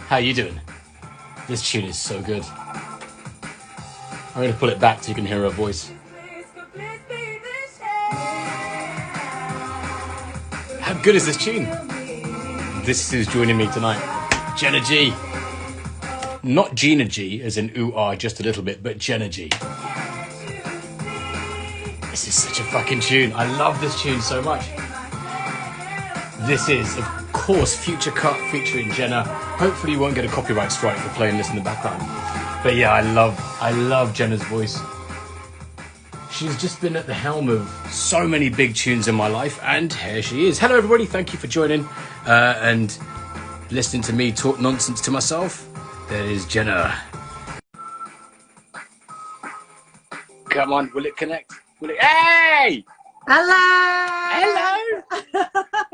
How you doing? This tune is so good. I'm going to pull it back so you can hear her voice. How good is this tune? This is joining me tonight, Jenna G. Not Gina G, as in ooh-ah just a little bit, but Jenna G. This is such a fucking tune. I love this tune so much. This is, of course, Future Cut featuring Jenna. Hopefully you won't get a copyright strike for playing this in the background. But yeah, I love Jenna's voice. She's just been at the helm of so many big tunes in my life, and here she is. Hello everybody, thank you for joining and listening to me talk nonsense to myself. There is Jenna. Come on, will it connect? Will it? Hey! Hello! Hello!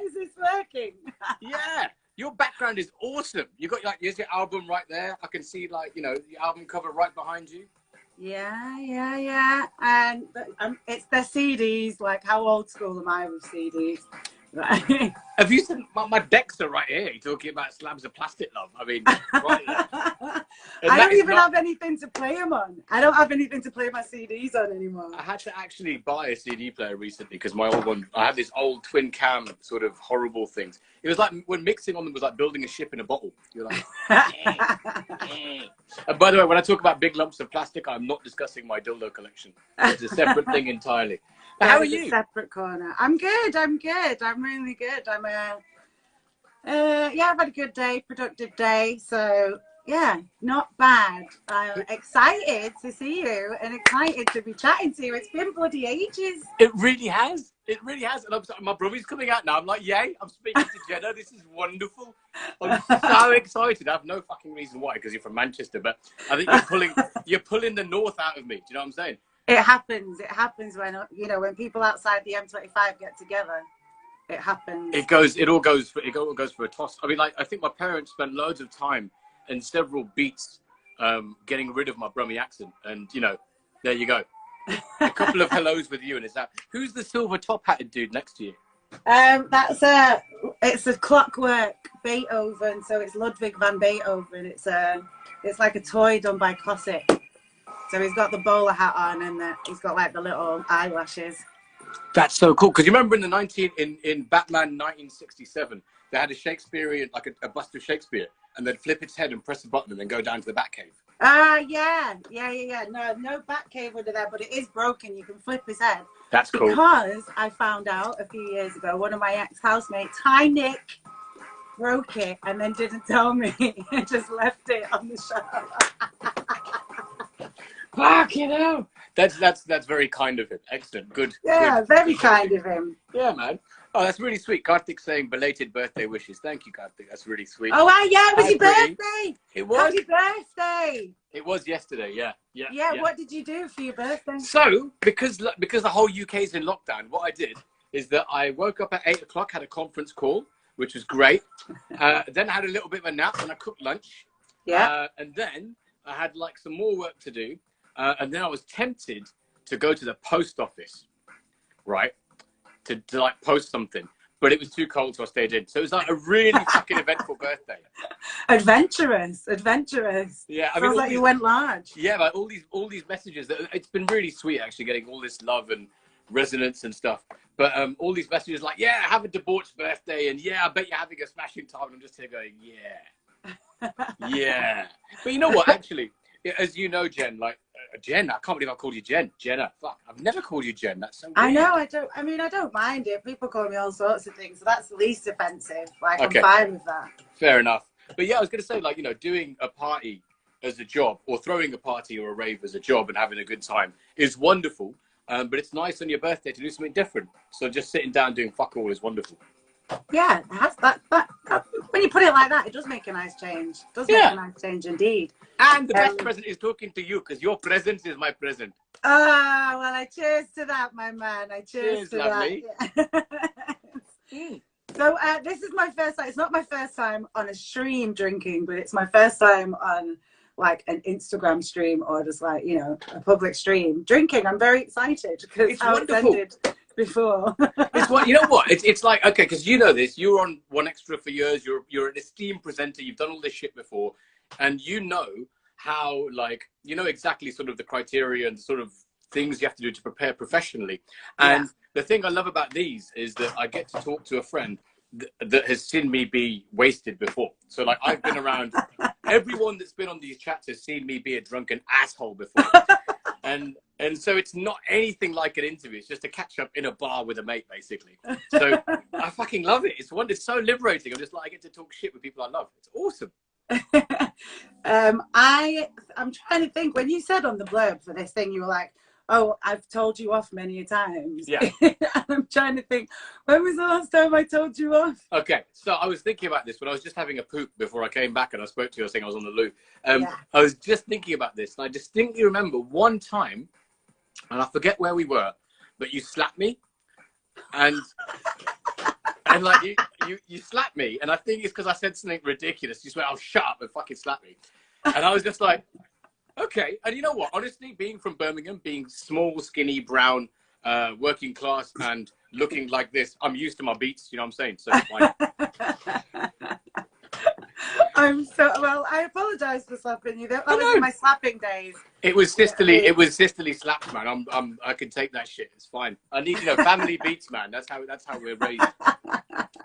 Is this working? Yeah, your background is awesome. You got like, here's your album right there. I can see like, you know, the album cover right behind you. Yeah. And it's their CDs. Like, how old school am I with CDs? Right. Have you seen my decks are right here? You're talking about slabs of plastic, love. I mean, right there. I don't even have anything to play them on. I don't have anything to play my CDs on anymore. I had to actually buy a CD player recently because my old one, I had this old twin cam sort of horrible things. It was like when mixing on them was like building a ship in a bottle. You're like, And by the way, when I talk about big lumps of plastic, I'm not discussing my dildo collection. It's a separate thing entirely. But how are you? A separate corner. I'm good. I'm really good. I've had a good day, productive day. So yeah, not bad. I'm excited to see you and excited to be chatting to you. It's been bloody ages. It really has. It really has. And my brother's coming out now. I'm like, yay, I'm speaking to Jenna. This is wonderful. I'm so excited. I have no fucking reason why, because you're from Manchester, but I think you're pulling the north out of me. Do you know what I'm saying? It happens when, you know, when people outside the M25 get together. It happens. It all goes for a toss. I mean, like, I think my parents spent loads of time and several beats getting rid of my Brummie accent, and you know, there you go. A couple of hellos with you, and it's that. Who's the silver top-hatted dude next to you? It's a Clockwork Beethoven, so it's Ludwig van Beethoven. It's like a toy done by Cossack. So he's got the bowler hat on, and he's got like the little eyelashes. That's so cool, because you remember in Batman 1967, they had a Shakespearean, like a bust of Shakespeare, and they'd flip its head and press a button and then go down to the Batcave. Yeah. No Batcave under there, but it is broken. You can flip his head. That's cool. Because I found out a few years ago, one of my ex-housemates, hi Nick, broke it and then didn't tell me. And just left it on the shelf. Fuck, you know. That's very kind of him. Excellent. Good. Yeah, good. Very kind of him. Yeah, man. Oh, that's really sweet. Karthik saying belated birthday wishes. Thank you, Karthik. That's really sweet. Oh, yeah, it was your birthday. It was. Happy birthday. It was yesterday, yeah. What did you do for your birthday? So, because the whole UK is in lockdown, what I did is that I woke up at 8 o'clock, had a conference call, which was great. Then I had a little bit of a nap and I cooked lunch. Yeah. And then I had like some more work to do. And then I was tempted to go to the post office, right? To like post something, but it was too cold, so I stayed in. So it was like a really fucking eventful birthday. Adventurous. Yeah, I mean, like you went large. Yeah, like all these messages. It's been really sweet, actually, getting all this love and resonance and stuff. But all these messages, like, yeah, have a debauched birthday, and yeah, I bet you're having a smashing time. And I'm just here going, yeah. But you know what? Actually, as you know, Jen, like. Jen, I can't believe I called you Jen. Jenna, fuck, I've never called you Jen. That's so weird. I know, I don't mind it. People call me all sorts of things, so that's the least offensive. Like, okay. I'm fine with that. Fair enough. But yeah, I was going to say, like, you know, doing a party as a job or throwing a party or a rave as a job and having a good time is wonderful. But it's nice on your birthday to do something different. So just sitting down doing fuck all is wonderful. Yeah, it has that, when you put it like that, it does make a nice change. It does make a nice change indeed. And the best present is talking to you, because your presence is my present. Oh, well, I cheers to that, my man. I cheers to lovely. that. So this is my first time. It's not my first time on a stream drinking, but it's my first time on like an Instagram stream or just like, you know, a public stream drinking. I'm very excited because it's wonderful. before. It's what, you know what? It's like, okay, because you know this. You were on One Extra for years. You're an esteemed presenter. You've done all this shit before, and you know how, like, you know exactly sort of the criteria and sort of things you have to do to prepare professionally. And the thing I love about these is that I get to talk to a friend that has seen me be wasted before. So like, I've been around, everyone that's been on these chats has seen me be a drunken asshole before. And so it's not anything like an interview. It's just a catch up in a bar with a mate, basically. So I fucking love it. It's so liberating. I'm just like, I get to talk shit with people I love. It's awesome. I'm trying to think, when you said on the blurb for this thing, you were like, oh, I've told you off many times. Yeah. I'm trying to think, when was the last time I told you off? Okay, so I was thinking about this when I was just having a poop before I came back and I spoke to you. I was saying I was on the loo. I was just thinking about this, and I distinctly remember one time, and I forget where we were, but you slapped me, and like you slapped me, and I think it's because I said something ridiculous. You just went, "Oh, shut up," and fucking slapped me, and I was just like, okay. And you know what? Honestly, being from Birmingham, being small, skinny, brown, working class, and looking like this, I'm used to my beats. You know what I'm saying? So like, I apologize for slapping you. That was in my slapping days. It was sisterly. It was sisterly slaps, man. I can take that shit. It's fine. I need, family beats, man. That's how we're raised.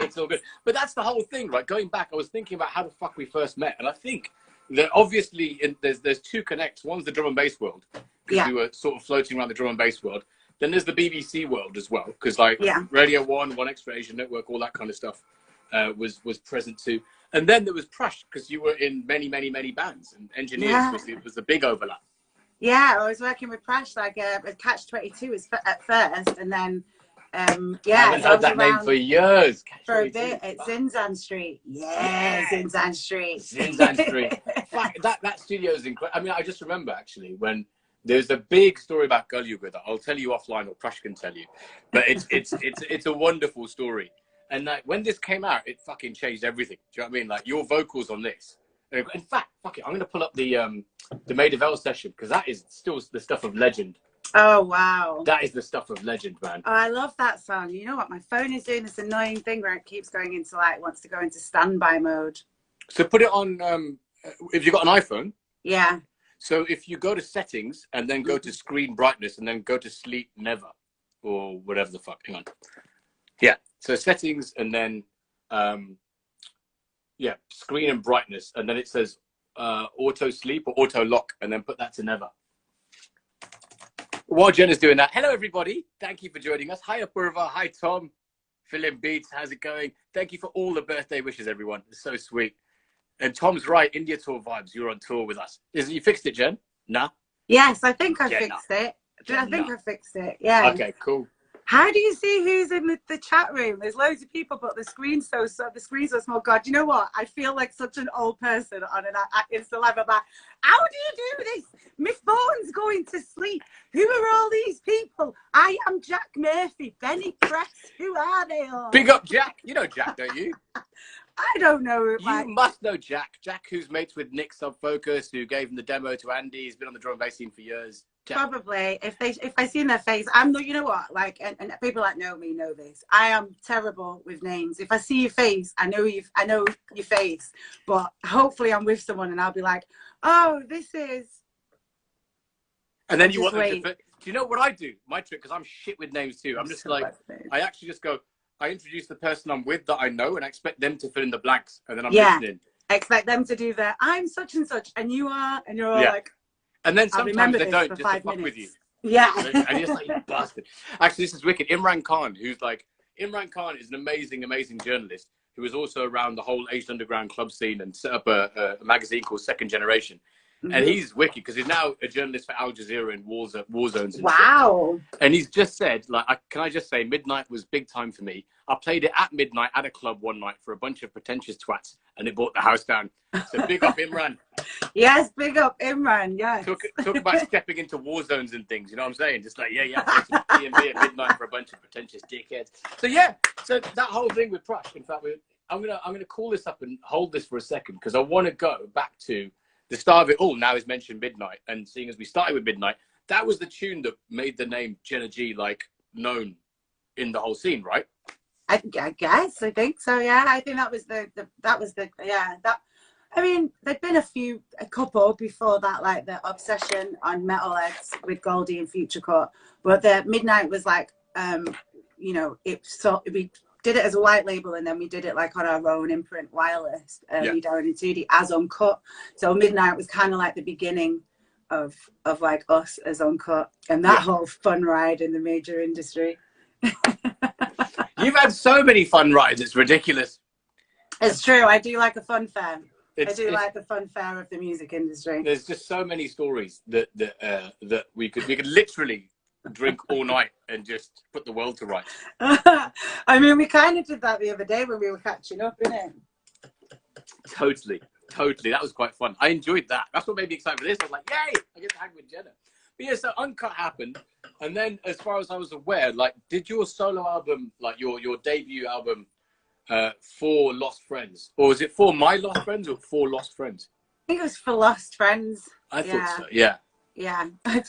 It's all good. But that's the whole thing, right? Going back, I was thinking about how the fuck we first met, and I think that obviously there's two connects. One's the drum and bass world, because we were sort of floating around the drum and bass world. Then there's the BBC world as well, because like Radio 1, One Extra Asian Network, all that kind of stuff was present too. And then there was Prush, because you were in many bands, and Engineers was the big overlap. Yeah, I was working with Prush, like Catch 22 at first, and then I haven't heard that name for years. For a bit at Zinzan Street. Yeah, Zinzan Street. Zinzan Street. Fuck, that studio is incredible. I mean, I just remember actually when there's a big story about Gul Yuga that I'll tell you offline, or Prush can tell you, but it's a wonderful story. And like when this came out, it fucking changed everything. Do you know what I mean? Like your vocals on this. In fact, fuck it, I'm gonna pull up the Maida Vale session, because that is still the stuff of legend. Oh wow, that is the stuff of legend, man. Oh, I love that song. You know what? My phone is doing this annoying thing where it keeps going into like wants to go into standby mode. So put it on. If you've got an iPhone. Yeah. So if you go to settings and then go to screen brightness and then go to sleep never, or whatever the fuck. Hang on. Yeah. So settings and then screen and brightness, and then it says auto sleep or auto lock, and then put that to never. While Jenna's doing that, hello everybody. Thank you for joining us. Hi Apurva. Hi Tom. Philip Beats. How's it going? Thank you for all the birthday wishes, everyone. It's so sweet. And Tom's right. India tour vibes. You're on tour with us. You fixed it, Jen? Nah. Yes, I think I fixed it. I think I fixed it. Yeah. Okay. Cool. How do you see who's in the chat room? There's loads of people, but the screen's so small. God, you know what? I feel like such an old person on an Insta Live. I'm like, how do you do this? My phone's going to sleep. Who are all these people? I am Jack Murphy, Benny Press. Who are they all? Big up Jack. You know Jack, don't you? I don't know. You must know Jack. Jack, who's mates with Nick Subfocus, who gave him the demo to Andy. He's been on the drum and bass scene for years. Jack. Probably. If I seen their face, I'm not. You know what? Like, and people that know me know this. I am terrible with names. If I see your face, I know your face. But hopefully, I'm with someone, and I'll be like, "Oh, this is." And then you want them to. Do you know what I do? My trick, because I'm shit with names too. I'm just like, I actually just go. I introduce the person I'm with that I know, and I expect them to fill in the blanks, and then I'm listening. I expect them to do that. I'm such and such, and you are, and you're all like. And then sometimes they don't, just to fuck with you. Yeah. And you're just like, you bastard. Actually, this is wicked. Imran Khan is an amazing, amazing journalist who was also around the whole Asian underground club scene and set up a magazine called Second Generation. Mm-hmm. And he's wicked because he's now a journalist for Al Jazeera in war zones. Wow. Shit. And he's just said, like, can I just say, midnight was big time for me. I played it at midnight at a club one night for a bunch of pretentious twats, and it brought the house down. So big up Imran. Yes, big up Imran. Yes. Talk about stepping into war zones and things. You know what I'm saying? Just like play some D&B at midnight for a bunch of pretentious dickheads. So so that whole thing with Prush. In fact, I'm gonna call this up and hold this for a second because I want to go back to the start of it all. Now is mentioned Midnight, and seeing as we started with Midnight, that was the tune that made the name Jenna G like known in the whole scene, right? I guess, I think so. Yeah, I think that was I mean, there'd been a couple before that, like the Obsession on Metalheads with Goldie and Future Cut, but the Midnight was like, you know, we did it as a white label, and then we did it like on our own imprint, Wireless, me, Darren and Tudi, as Uncut. So Midnight was kind of like the beginning of like us as Uncut, and that whole fun ride in the major industry. You've had so many fun rides, it's ridiculous. It's true. I do like a fun fair. I do like the fun fair of the music industry. There's just so many stories that we could literally drink all night and just put the world to rights. I mean, we kind of did that the other day when we were catching up, innit? Totally. That was quite fun. I enjoyed that. That's what made me excited for this. I was like, yay! I get to hang with Jenna. But yeah, so Uncut happened, and then as far as I was aware, like, did your solo album, like your debut album, for Lost Friends, or was it for My Lost Friends or for Lost Friends? I think it was for Lost Friends. I thought so. Yeah. Yeah. I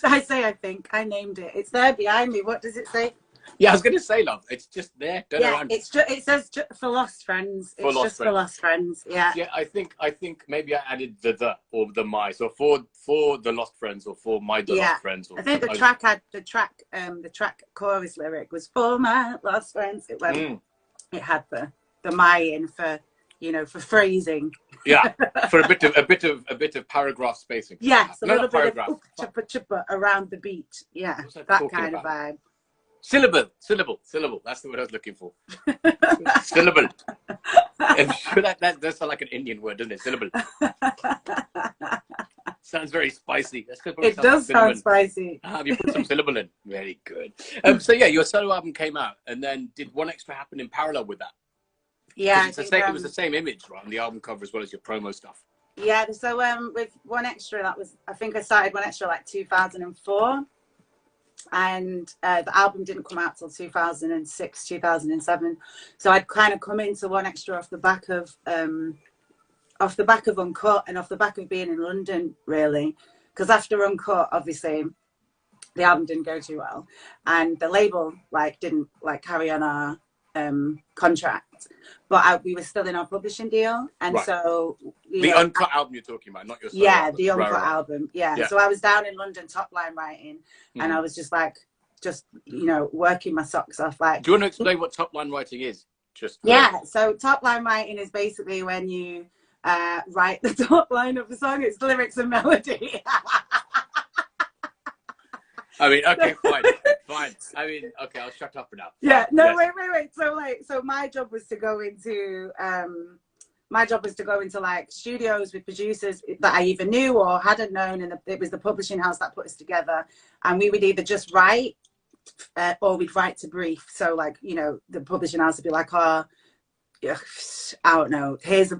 think I named it. It's there behind me. What does it say? Yeah, I was gonna say, love. It's just there. It says for Lost Friends. For Lost Friends. Yeah. Yeah, I think maybe I added the or the my. So for the Lost Friends or for my Lost Friends. Or, I think the track chorus lyric was for my lost friends. It went. It had the my in for, you know, for phrasing. Yeah, for a bit of paragraph spacing. Yes, a little bit of chippa chippa around the beat. Yeah, that kind of vibe. Syllable. That's the word I was looking for. Syllable. I'm sure that does sound like an Indian word, doesn't it? Syllable. Sounds very spicy. It does sound spicy. You put some syllable in. Very good. So yeah, your solo album came out, and then did One Extra happen in parallel with that? Yeah, it was the same image, right, on the album cover as well as your promo stuff. Yeah, so with One Extra, I think I started One Extra like 2004. And the album didn't come out till 2006, 2007. So I'd kind of come into One Extra off the back of Uncut, and off the back of being in London, really. Because after Uncut, obviously, the album didn't go too well, and the label didn't carry on our contract, but we were still in our publishing deal, and so the Uncut album you're talking about, not your solo album. Album. The Uncut album. Yeah. So I was down in London, top line writing, and I was just working my socks off. Like, do you want to explain what top line writing is? So top line writing is basically when you write the top line of the song. It's lyrics and melody. I mean, okay, fine. I mean, okay, I'll shut up for now. Yeah, no, yes. Wait. So my job was to go into studios with producers that I either knew or hadn't known, and it was the publishing house that put us together. And we would either just write, or we'd write to brief. So the publishing house would be like, oh, I don't know, there's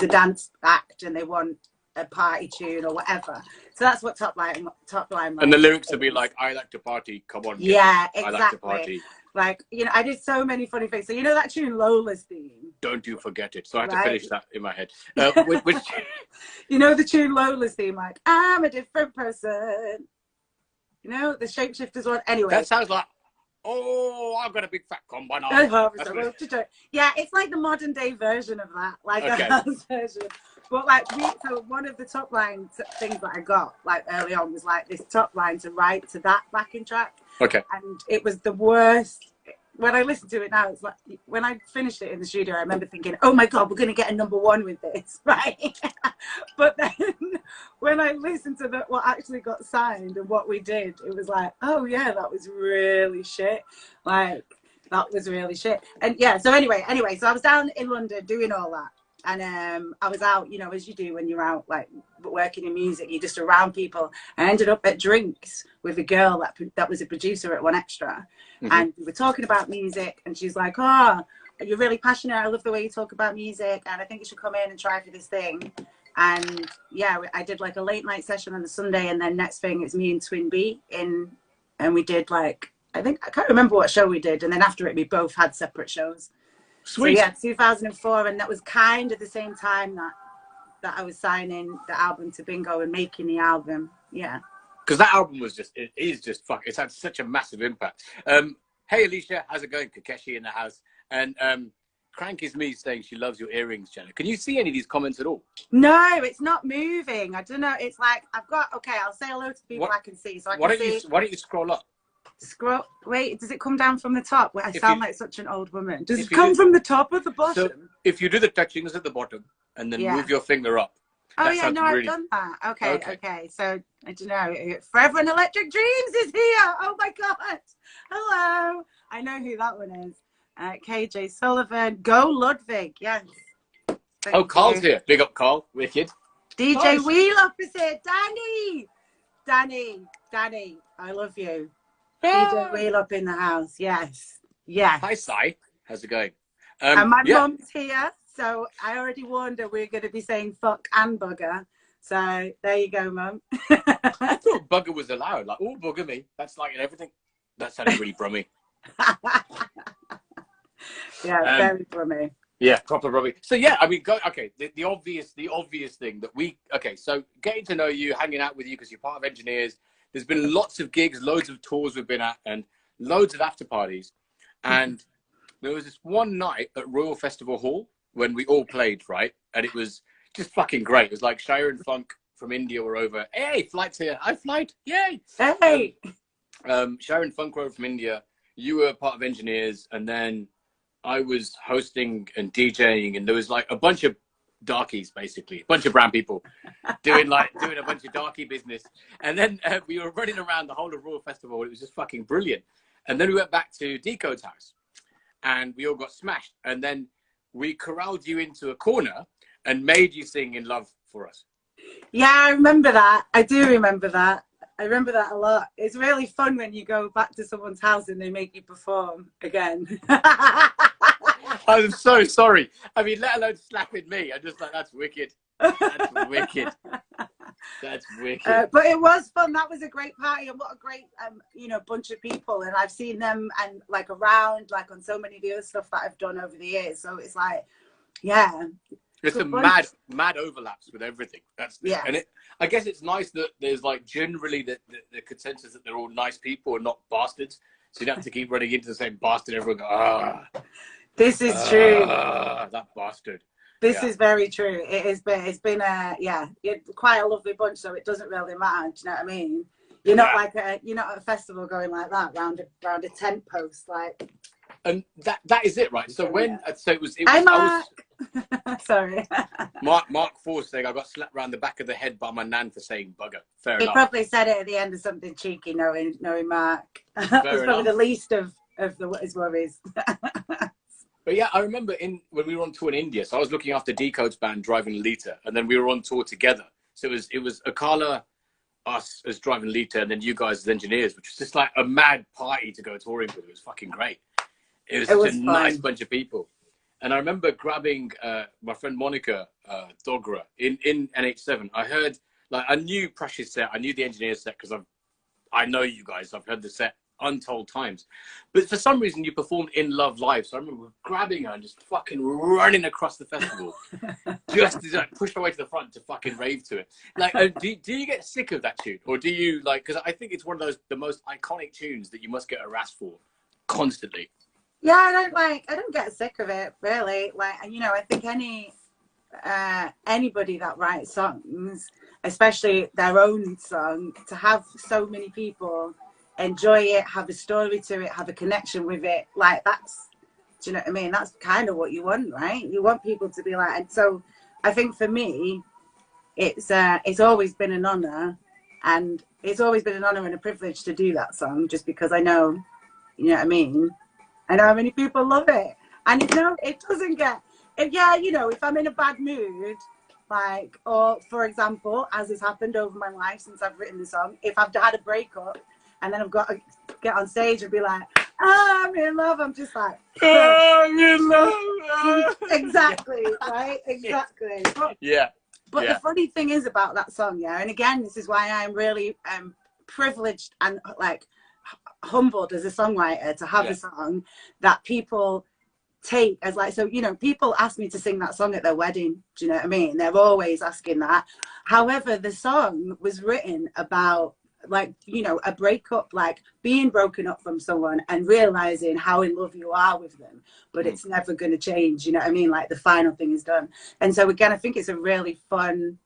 a dance act and they want a party tune or whatever. So that's what top line. And the lyrics would be like, I like to party, come on. Yeah, exactly. I like to party. I did so many funny things. So that tune Lola's theme? Don't you forget it. So I had to finish that in my head. Which the tune Lola's theme, like, I'm a different person. The Shapeshifters one. Anyway. That sounds like, oh, I've got a big fat combine. Yeah, it's like the modern day version of that, a house version. But so one of the top line things that I got early on was this top line to write to that backing track. Okay. And it was the worst. When I listen to it now, it's like when I finished it in the studio, I remember thinking, oh my God, we're going to get a #1 with this, right? But then when I listened to what actually got signed and what we did, it was like, oh yeah, that was really shit. That was really shit. And yeah, so anyway, so I was down in London doing all that. And I was out, as you do when you're out, working in music, you're just around people. I ended up at drinks with a girl that was a producer at One Extra. Mm-hmm. And we were talking about music, and she's like, oh, you're really passionate. I love the way you talk about music, and I think you should come in and try for this thing. And yeah, I did a late night session on the Sunday, and then next thing it's me and Twin B and we did I can't remember what show we did. And then after it, we both had separate shows. Sweet. So yeah, 2004, and that was kind of the same time that I was signing the album to Bingo and making the album. Yeah. Because that album was it's had such a massive impact. Hey, Alicia, how's it going? Kakeshi in the house. And Crank is me saying she loves your earrings, Jenna. Can you see any of these comments at all? No, it's not moving. I don't know. It's like I've got. Okay, I'll say hello to people I can see. So I can see. Why don't you scroll up? Scroll. Wait, does it come down from the top? Wait, I sound like such an old woman. Does it come from the top or the bottom? So if you do the touchings at the bottom and then move your finger up. Oh yeah, no, I've done that. Okay. So I don't know. Forever and Electric Dreams is here. Oh my God. Hello. I know who that one is. KJ Sullivan. Go Ludwig. Yes. Thank Carl's here. Big up, Carl. Wicked. DJ Wheelup is here. Danny. I love you. DJ Wheelup in the house. Yes. Hi, Sai. How's it going? And my mum's here. So I already warned her we're going to be saying fuck and bugger. So there you go, Mum. I thought bugger was allowed. Like, oh, bugger me. That's like in everything. That sounded really brummy. Yeah, very brummy. Yeah, proper brummy. So yeah, I mean, the obvious thing that so getting to know you, hanging out with you because you're part of Engineers. There's been lots of gigs, loads of tours we've been at, and loads of after parties. And there was this one night at Royal Festival Hall when we all played, right? And it was just fucking great. It was like Shire and Funk from India were over. Hey, flight's here. I flight. Yay. Hey. Shire and Funk were over from India. You were part of Engineers. And then I was hosting and DJing. And there was like a bunch of darkies, basically. A bunch of brown people doing a bunch of darky business. And then we were running around the whole of Royal Festival. It was just fucking brilliant. And then we went back to Decode's house. And we all got smashed. And then we corralled you into a corner and made you sing In Love for us. Yeah, I remember that. I do remember that. I remember that a lot. It's really fun when you go back to someone's house and they make you perform again. I'm so sorry. I mean, let alone slapping me. I'm just like, that's wicked. That's wicked. That's wicked. But it was fun. That was a great party, and what a great, bunch of people. And I've seen them and like around, like on so many of the other stuff that I've done over the years. So it's like, yeah. There's some mad overlaps with everything. And I guess it's nice that there's like generally the consensus that they're all nice people and not bastards. So you don't have to keep running into the same bastard. Everyone go, this is true. That bastard. This is very true. It's been quite a lovely bunch, so it doesn't really matter. Do you know what I mean? You're not you're not at a festival going like that round a tent post like. And that is it, right? So it was. Hi, Mark. Sorry. Mark Force saying I got slapped around the back of the head by my nan for saying bugger. Fair enough. He probably said it at the end of something cheeky, knowing Mark. That's probably the least of his worries. But yeah, I remember when we were on tour in India, so I was looking after Decode's band driving Lita, and then we were on tour together. So it was Akala, us as driving Lita, and then you guys as Engineers, which was just like a mad party to go touring with. It was fucking great. It was such a nice bunch of people. And I remember grabbing my friend Monica Dogra in NH7. I heard, I knew Precious set, I knew the Engineers set because I know you guys. I've heard the set untold times. But for some reason, you performed In Love live. So I remember grabbing her and just fucking running across the festival. Just to push my way to the front to fucking rave to it. Do you get sick of that tune? Or do you, because I think it's one of the most iconic tunes that you must get harassed for constantly. Yeah, I don't get sick of it, really. I think anybody that writes songs, especially their own song, to have so many people enjoy it, have a story to it, have a connection with it, that's, do you know what I mean? That's kind of what you want, right? You want people to be like, and so I think for me, it's always been an honor, and it's always been an honor and a privilege to do that song, just because I know, you know what I mean? I know how many people love it. And it doesn't get, if I'm in a bad mood, or for example, as has happened over my life since I've written the song, if I've had a breakup and then I've got to get on stage and be like, I'm in love, I'm just like, I'm in love. Exactly, right? Exactly. But the funny thing is about that song, and again, this is why I'm really privileged and humbled as a songwriter to have a song that people take as people ask me to sing that song at their wedding. Do you know what I mean? They're always asking that. However, the song was written about like, you know, a breakup, like being broken up from someone and realizing how in love you are with them, but it's never going to change. You know what I mean? Like the final thing is done. And so again, I think it's a really fun,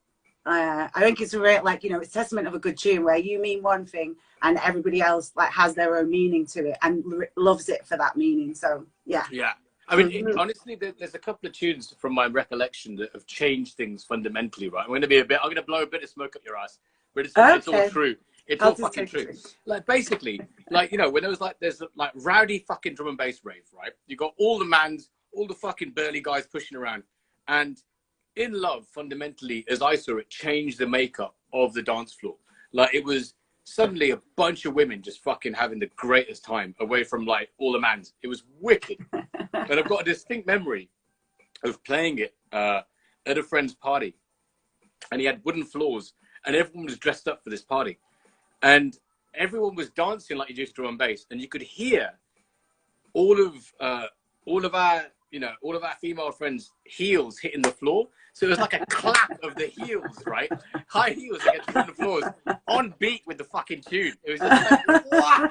I think it's a real, like, you know, it's testament of a good tune where you mean one thing and everybody else like has their own meaning to it and loves it for that meaning. So yeah. Yeah. I mean, honestly, there's a couple of tunes from my recollection that have changed things fundamentally, right? I'm going to blow a bit of smoke up your ass, but it's all true. It's all fucking true. Like, basically, like, you know, when there's like rowdy fucking drum and bass rave, right? You got all the mans, all the fucking burly guys pushing around. And In Love, fundamentally, as I saw it, changed the makeup of the dance floor. Like, it was suddenly a bunch of women just fucking having the greatest time away from like all the mans. It was wicked. And I've got a distinct memory of playing it at a friend's party, and he had wooden floors, and everyone was dressed up for this party, and everyone was dancing like you just drum and bass, and you could hear all of our female friends' heels hitting the floor. So it was like a clap of the heels, right? High heels against wooden floors, on beat with the fucking tune. It was just like, wow!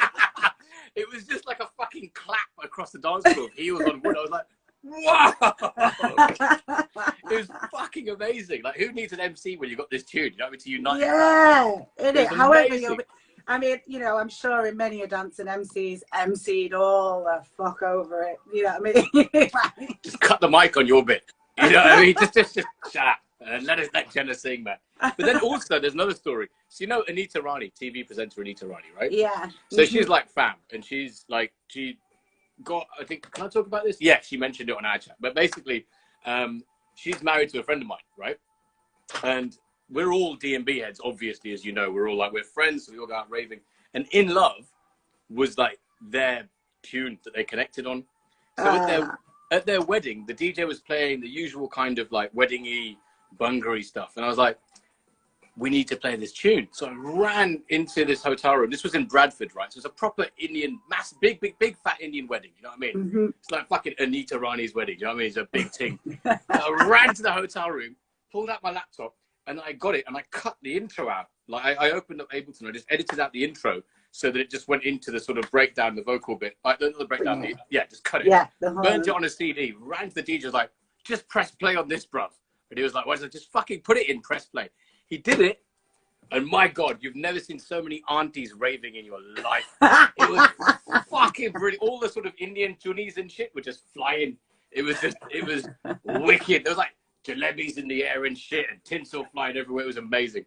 It was just like a fucking clap across the dance floor, heels on wood. I was like, wow! It was fucking amazing. Like, who needs an MC when you got this tune? You know what I mean? To unite. Yeah, it is. However, I mean, you know, I'm sure in many a dance and MCs MC'd all the fuck over it. You know what I mean? Just cut the mic on your bit. You know what I mean? Just shut up and let Jenna sing, man. But then also, there's another story. So, you know, Anita Rani, TV presenter Anita Rani, right? Yeah. So she's like fam, and she's like, she got, I think, can I talk about this? Yeah, she mentioned it on our chat. But basically, she's married to a friend of mine, right? And we're all D&B heads, obviously, as you know. We're all like, we're friends, so we all go out raving. And In Love was like their tune that they connected on. So at their wedding, the DJ was playing the usual kind of like wedding-y, bungery stuff. And I was like, we need to play this tune. So I ran into this hotel room. This was in Bradford, right? So it's a proper Indian, big fat Indian wedding. You know what I mean? It's like fucking Anita Rani's wedding. You know what I mean? It's a big thing. So I ran to the hotel room, pulled out my laptop, and I got it, and I cut the intro out. Like, I opened up Ableton, I just edited out the intro so that it just went into the sort of breakdown, the vocal bit. Like, not the breakdown, just cut it. Yeah, burnt it on a CD, ran to the DJ, was like, just press play on this, bruv. And he was like, well, just fucking put it in, press play. He did it, and my God, you've never seen so many aunties raving in your life. It was fucking brilliant. All the sort of Indian tunis and shit were just flying. It was wicked. There was like jalebis in the air and shit, and tinsel flying everywhere. It was amazing.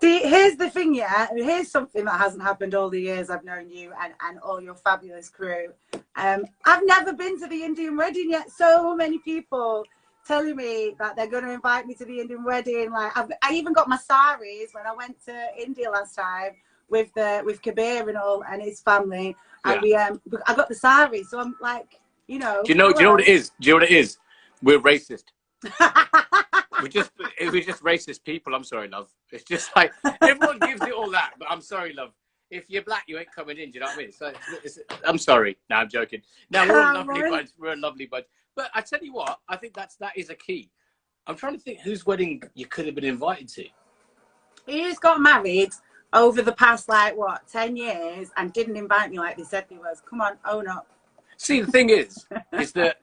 See, here's the thing, yeah. Here's something that hasn't happened all the years I've known you and all your fabulous crew. I've never been to the Indian wedding yet. So many people telling me that they're going to invite me to the Indian wedding. Like, I even got my saris when I went to India last time with Kabir and all and his family. And I got the saris. So I'm like, you know. Do you know what it is? Do you know what it is? We're racist. We're just racist people. I'm sorry, love. It's just like, everyone gives it all that, but I'm sorry, love. If you're black, you ain't coming in. Do you know what I mean? So I'm sorry. No, I'm joking. No, we're a lovely bunch. We're a lovely bunch. But I tell you what, I think that is a key. I'm trying to think whose wedding you could have been invited to. He just got married over the past, 10 years and didn't invite me like they said he was. Come on, own up. See, the thing is that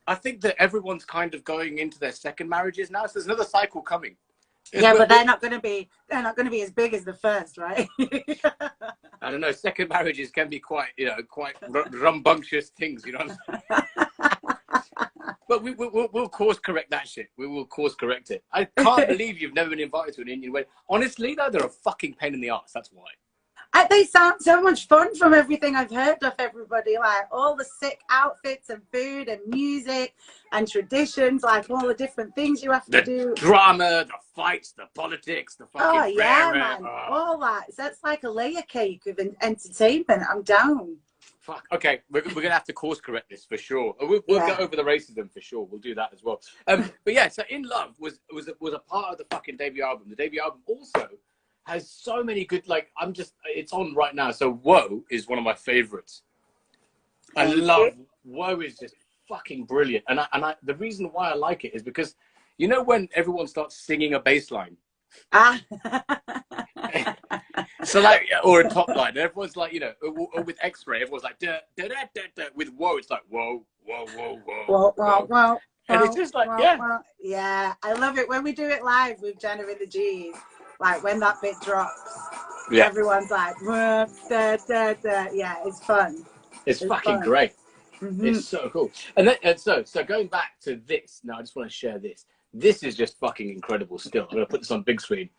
I think that everyone's kind of going into their second marriages now. So there's another cycle coming. But they're not going to be as big as the first, right? I don't know. Second marriages can be quite rambunctious things, you know. But we'll course correct that shit. We will course correct it. I can't believe you've never been invited to an Indian wedding. Honestly, though, they're a fucking pain in the arse. That's why. They sound so much fun from everything I've heard of everybody. Like all the sick outfits and food and music and traditions, like all the different things you have to do. The drama, the fights, the politics, the fucking man. All that. So it's like a layer cake of entertainment. I'm down. Fuck. Okay, we're gonna have to course correct this for sure. We'll go over the racism for sure. We'll do that as well. But yeah, so In Love was a part of the fucking debut album. The debut album also has so many good, it's on right now. So Whoa is one of my favorites. I love Whoa, is just fucking brilliant. And the reason why I like it is because, you know, when everyone starts singing a bass line. So like, or a top line, everyone's like, you know, or with X-ray, everyone's like, da, da, da, da, da. With whoa, it's like whoa, whoa, whoa, whoa, Whoa, whoa, whoa. And it's just like, yeah. Yeah, I love it when we do it live with Jenna in the G's. Like when that bit drops, everyone's like, da, da, da. Yeah, it's fun. It's fucking fun. great. It's so cool. And so going back to this, now I just want to share this. This is just fucking incredible still. I'm going to put this on big screen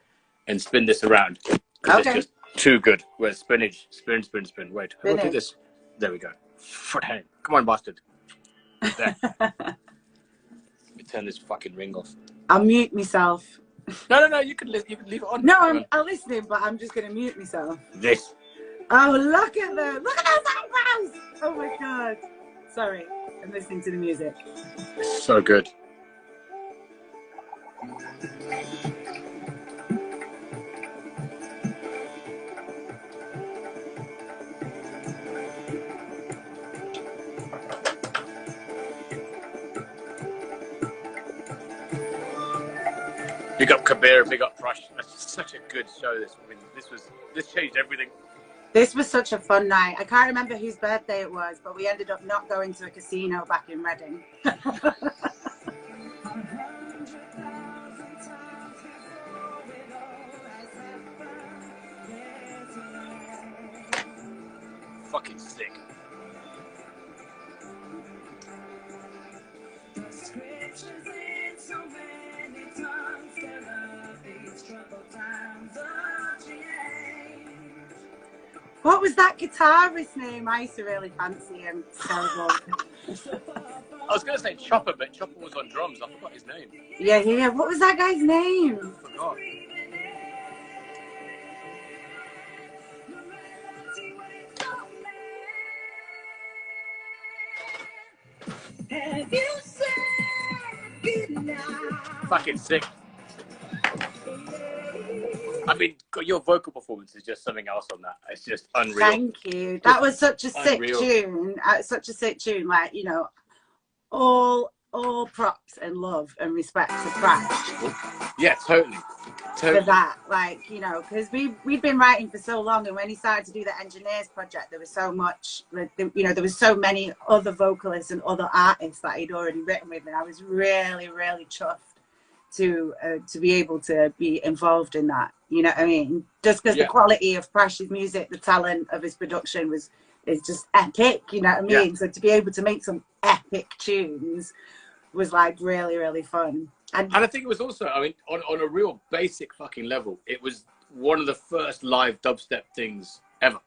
and spin this around. Okay. It's just too good. Where's spinach? Spin, spin, spin. Wait, how do I do this? There we go. Come on, bastard. There. Let me turn this fucking ring off. I'll mute myself. No, you can leave it on. No, I'm listening, but I'm just going to mute myself. This. Oh, look at them. Look at those eyebrows. Oh, my God. Sorry, I'm listening to the music. So good. Big up Kabir, big up Prush. That's such a good show. This changed everything. This was such a fun night. I can't remember whose birthday it was, but we ended up not going to a casino back in Reading. Fucking sick. What was that guitarist's name? I used to really fancy him. Terrible. I was going to say Chopper, but Chopper was on drums. I forgot his name. Yeah. What was that guy's name? I forgot. Fucking sick. I mean, your vocal performance is just something else on that. It's just unreal. Thank you. That was such a sick tune. Such a sick tune. Like, you know, all props and love and respect to Crash. Yeah, totally. For that, like, you know, because we've been writing for so long, and when he started to do the Engineers project, there was so much, you know, there was so many other vocalists and other artists that he'd already written with, and I was really, really chuffed to be able to be involved in that. You know what I mean? Just because the quality of Prash's music, the talent of his production is just epic. You know what I mean? Yeah. So to be able to make some epic tunes was like really, really fun. And I think it was also, I mean, on a real basic fucking level, it was one of the first live dubstep things ever.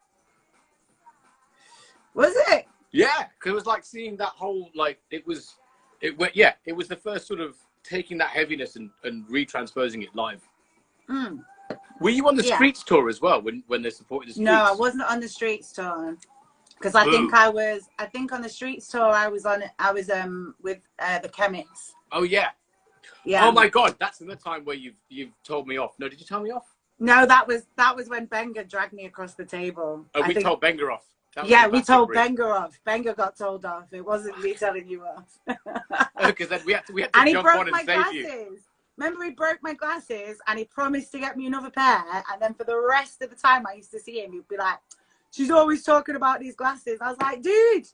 Was it? Yeah, because it was like seeing that whole, like, it was the first sort of taking that heaviness and retransposing it live. Mm. Were you on the Streets tour as well when they supported the Streets? No, I wasn't on the Streets tour. Because I think on the Streets tour I was with the Chemists. Oh yeah. Yeah. Oh my God, that's another time where you've told me off. No, did you tell me off? No, that was when Benga dragged me across the table. Oh, we told Benga off. Yeah, we told Benga off. Benga got told off. It wasn't me telling you off. Because then we had to and jump on and save glasses. you. Remember, he broke my glasses and he promised to get me another pair. And then for the rest of the time I used to see him, he'd be like, "She's always talking about these glasses." I was like, dude,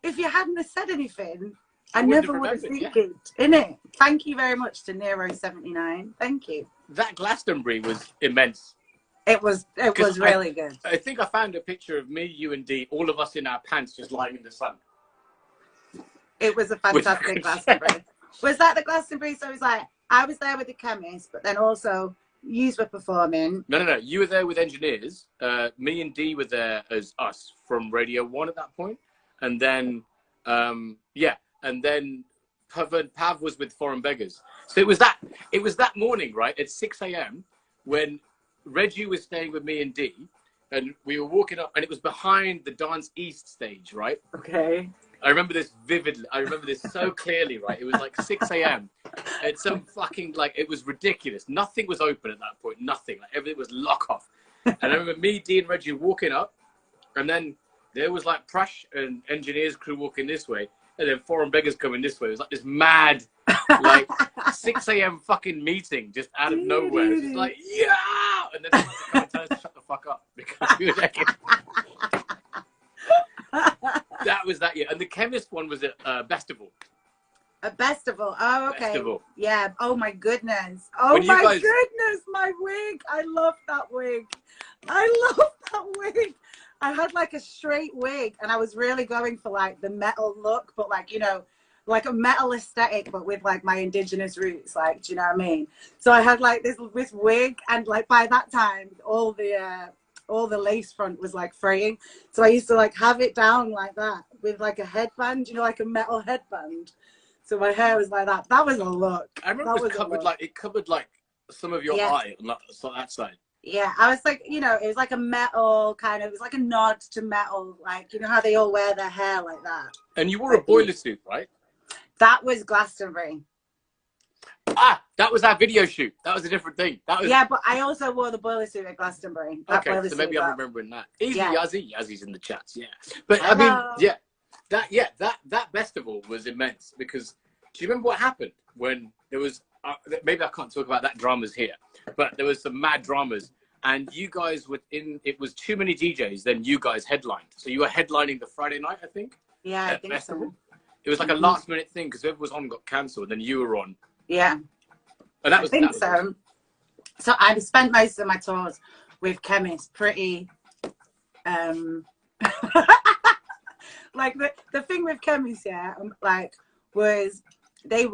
if you hadn't have said anything, I never would have thinking, innit? Thank you very much to Nero79. Thank you. That Glastonbury was immense. It was really good. I think I found a picture of me, you, and Dee, all of us in our pants just lying in the sun. It was a fantastic Glastonbury. Was that the Glastonbury? So it was like, I was there with the Chemists, but then also yous were performing. No. You were there with Engineers. Me and Dee were there as us from Radio 1 at that point. And then, and then Pav was with Foreign Beggars. So it was that morning, right, at 6 a.m. when Reggie was staying with me and Dee, and we were walking up, and it was behind the Dance East stage, right? Okay. I remember this vividly. I remember this so clearly, right? It was like 6 a.m. It's some fucking, like, it was ridiculous. Nothing was open at that point. Nothing. Like, everything was lock off. And I remember me, Dee, and Reggie walking up, and then there was like Prush and Engineers crew walking this way, and then Foreign Beggars coming this way. It was like this mad, like 6 a.m. fucking meeting just out of nowhere. It's just like, yeah! And then someone had to come and tell us to shut the fuck up because we were taking. That was that year. And the chemist one was at Festival. A festival. Oh, okay. Festival. Yeah. Oh my goodness. Oh my goodness. My wig. I love that wig. I love that wig. I had like a straight wig, and I was really going for like the metal look, but like, you know, like a metal aesthetic, but with like my indigenous roots. Like, do you know what I mean? So I had like this wig, and like by that time, all the lace front was like fraying. So I used to like have it down like that with like a headband, you know, like a metal headband. So my hair was like that. That was a look. I remember it covered like some of your eye on that side. Yeah, I was like, you know, it was like a metal kind of, it was like a nod to metal, like, you know how they all wear their hair like that. And you wore a boiler suit, right? That was Glastonbury. Ah, that was our video shoot. That was a different thing. That was... Yeah, but I also wore the boiler suit at Glastonbury. Okay, so maybe I'm remembering that. Easy, Yazzie. Yazzie's in the chats, yeah. But I mean, that festival was immense because do you remember what happened when there was, maybe I can't talk about that dramas here, but there was some mad dramas and you guys were in, it was too many DJs, then you guys headlined. So you were headlining the Friday night, I think? Yeah, I think so. It was like a last minute thing because whoever was on got cancelled, then you were on. Yeah. And that was, I think so. So I spent most of my tours with Chemist pretty, like the thing with Chemist, yeah, like was they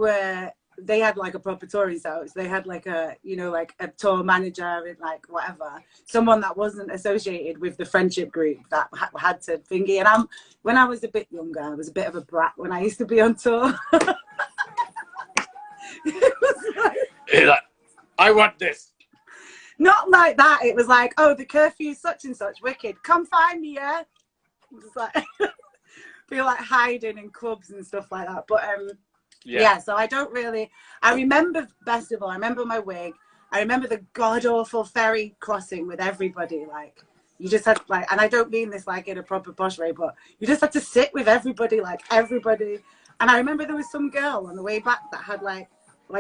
had like a proper touring so they had like a, you know, like a tour manager and like whatever, someone that wasn't associated with the friendship group that had to thingy. And when I was a bit younger, I was a bit of a brat when I used to be on tour. It was like, I want this. Not like that. It was like, oh, the curfew's such and such, wicked. Come find me, yeah. Just like be like hiding in clubs and stuff like that. But yeah. So I don't really. I remember festival. I remember my wig. I remember the god awful ferry crossing with everybody. Like you just had like, and I don't mean this like in a proper posh way, but you just had to sit with everybody, like everybody. And I remember there was some girl on the way back that had like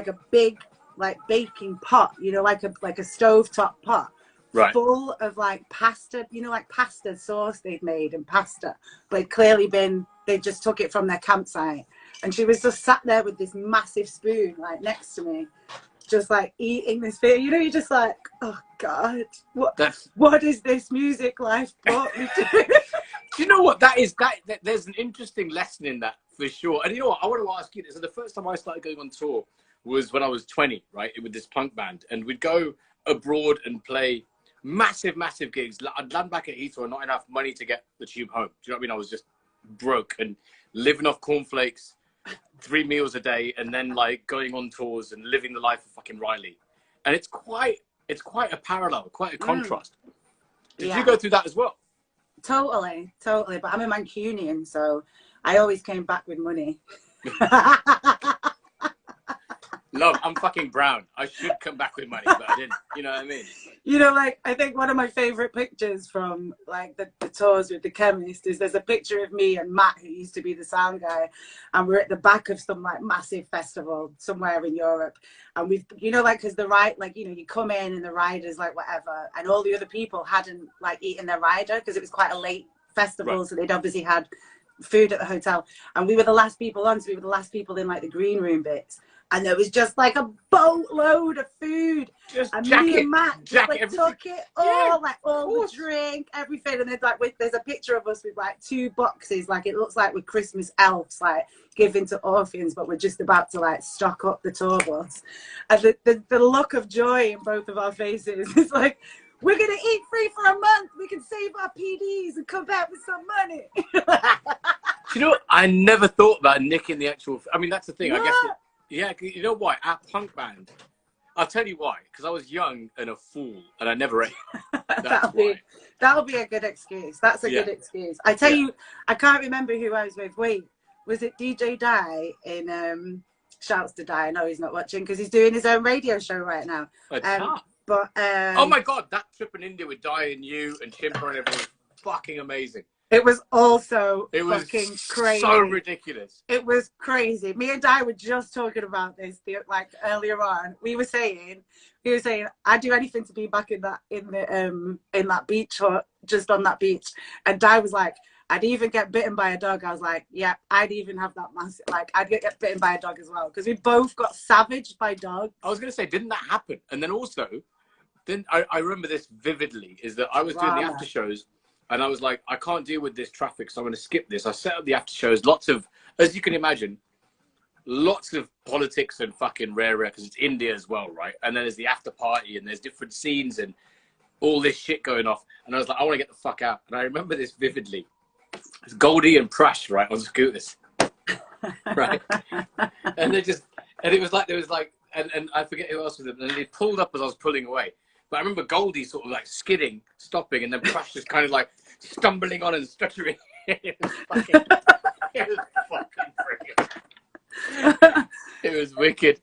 a big like baking pot, you know, like a stovetop pot, right, full of like pasta, you know, like pasta sauce they'd made and pasta, but it'd clearly been, they just took it from their campsite. And she was just sat there with this massive spoon like next to me, just like eating this food. You know, you're just like, oh God, what is this music life brought me to? Do you know what that is? That there's an interesting lesson in that for sure. And you know what, I want to ask you this. So the first time I started going on tour was when I was 20, right, with this punk band, and we'd go abroad and play massive gigs. I'd land back at Heathrow and not enough money to get the tube home. Do you know what I mean? I was just broke and living off cornflakes, 3 meals a day, and then like going on tours and living the life of fucking Riley. And it's quite a parallel, quite a contrast. Did you go through that as well? Totally. But I'm a Mancunian, so I always came back with money. Love, I'm fucking brown. I should come back with money, but I didn't. You know what I mean? You know, like, I think one of my favorite pictures from, like, the tours with the Chemist is there's a picture of me and Matt, who used to be the sound guy, and we're at the back of some, like, massive festival somewhere in Europe. And we've, you know, like, because the ride, like, you know, you come in and the rider's, like, whatever, and all the other people hadn't, like, eaten their rider because it was quite a late festival, right. So they'd obviously had food at the hotel. And we were the last people on, so we were the last people in, like, the green room bits. And there was just like a boatload of food. And me and Matt just like took it all, like all the drink, everything. And there's a picture of us with like 2 boxes, like it looks like we're Christmas elves, like giving to orphans, but we're just about to like stock up the tour bus. And the look of joy in both of our faces is like, we're gonna eat free for a month. We can save our PDs and come back with some money. You know, I never thought about nicking the actual. I mean, that's the thing. What? I guess. Yeah, you know why? Our punk band. I'll tell you why. Because I was young and a fool, and I never ate. That'll be a good excuse. That's a good excuse. I tell you, I can't remember who I was with. Wait, was it DJ Di in? Shouts to Di. I know he's not watching because he's doing his own radio show right now. But oh my God, that trip in India with Di and you and Chimper and everyone was fucking amazing. It was also fucking crazy. So ridiculous. It was crazy. Me and Di were just talking about this like earlier on. We were saying I'd do anything to be back in that beach hut, just on that beach. And Di was like, I'd even get bitten by a dog. I was like, yeah, I'd even have that massive, like, I'd get bitten by a dog as well. Because we both got savaged by dogs. I was going to say, didn't that happen? And then also, I remember this vividly, is that I was doing the after shows, and I was like, I can't deal with this traffic, so I'm going to skip this. I set up the after shows, lots of, as you can imagine, lots of politics and fucking rare, because it's India as well, right? And then there's the after party, and there's different scenes, and all this shit going off. And I was like, I want to get the fuck out. And I remember this vividly. It's Goldie and Prash, right, on scooters, right? And it was like, and I forget who else was it, and they pulled up as I was pulling away. But I remember Goldie sort of like skidding, stopping, and then Prash just kind of like stumbling on and stuttering. It was fucking brilliant. It was wicked.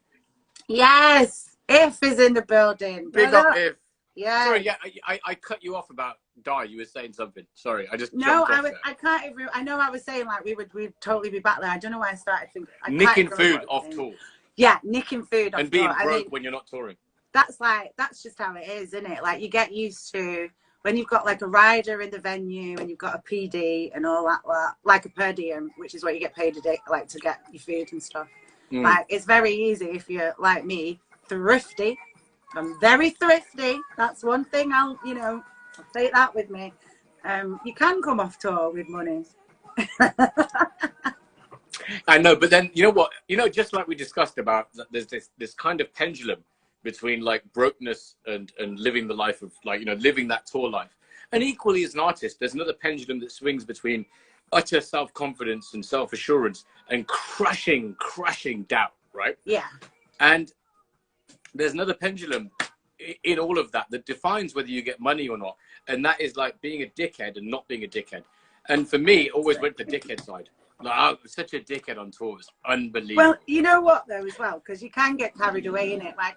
Yes, If is in the building. Big up If. Yeah. Sorry, yeah, I cut you off about Di. You were saying something. Sorry, I just I can't even. I know I was saying like we'd totally be back there. I don't know why I started thinking. Nicking food off tour. Yeah, nicking food off and being tour. broke when you're not touring. That's just how it is, isn't it? Like you get used to when you've got like a rider in the venue and you've got a PD and all that, like a per diem, which is what you get paid a day, like to get your food and stuff. Like it's very easy if you're like me, thrifty. I'm very thrifty. That's one thing I'll take that with me. You can come off tour with money. I know, but then you know what? Just like we discussed about, there's this kind of pendulum between like brokenness and living the life of like, living that tour life. And equally as an artist, there's another pendulum that swings between utter self-confidence and self-assurance and crushing doubt, right? Yeah. And there's another pendulum in all of that defines whether you get money or not. And that is like being a dickhead and not being a dickhead. And for me, it always went the dickhead side. Like, I was such a dickhead on tour. It was unbelievable. Well, you know what, though, as well, because you can get carried away in it. Like,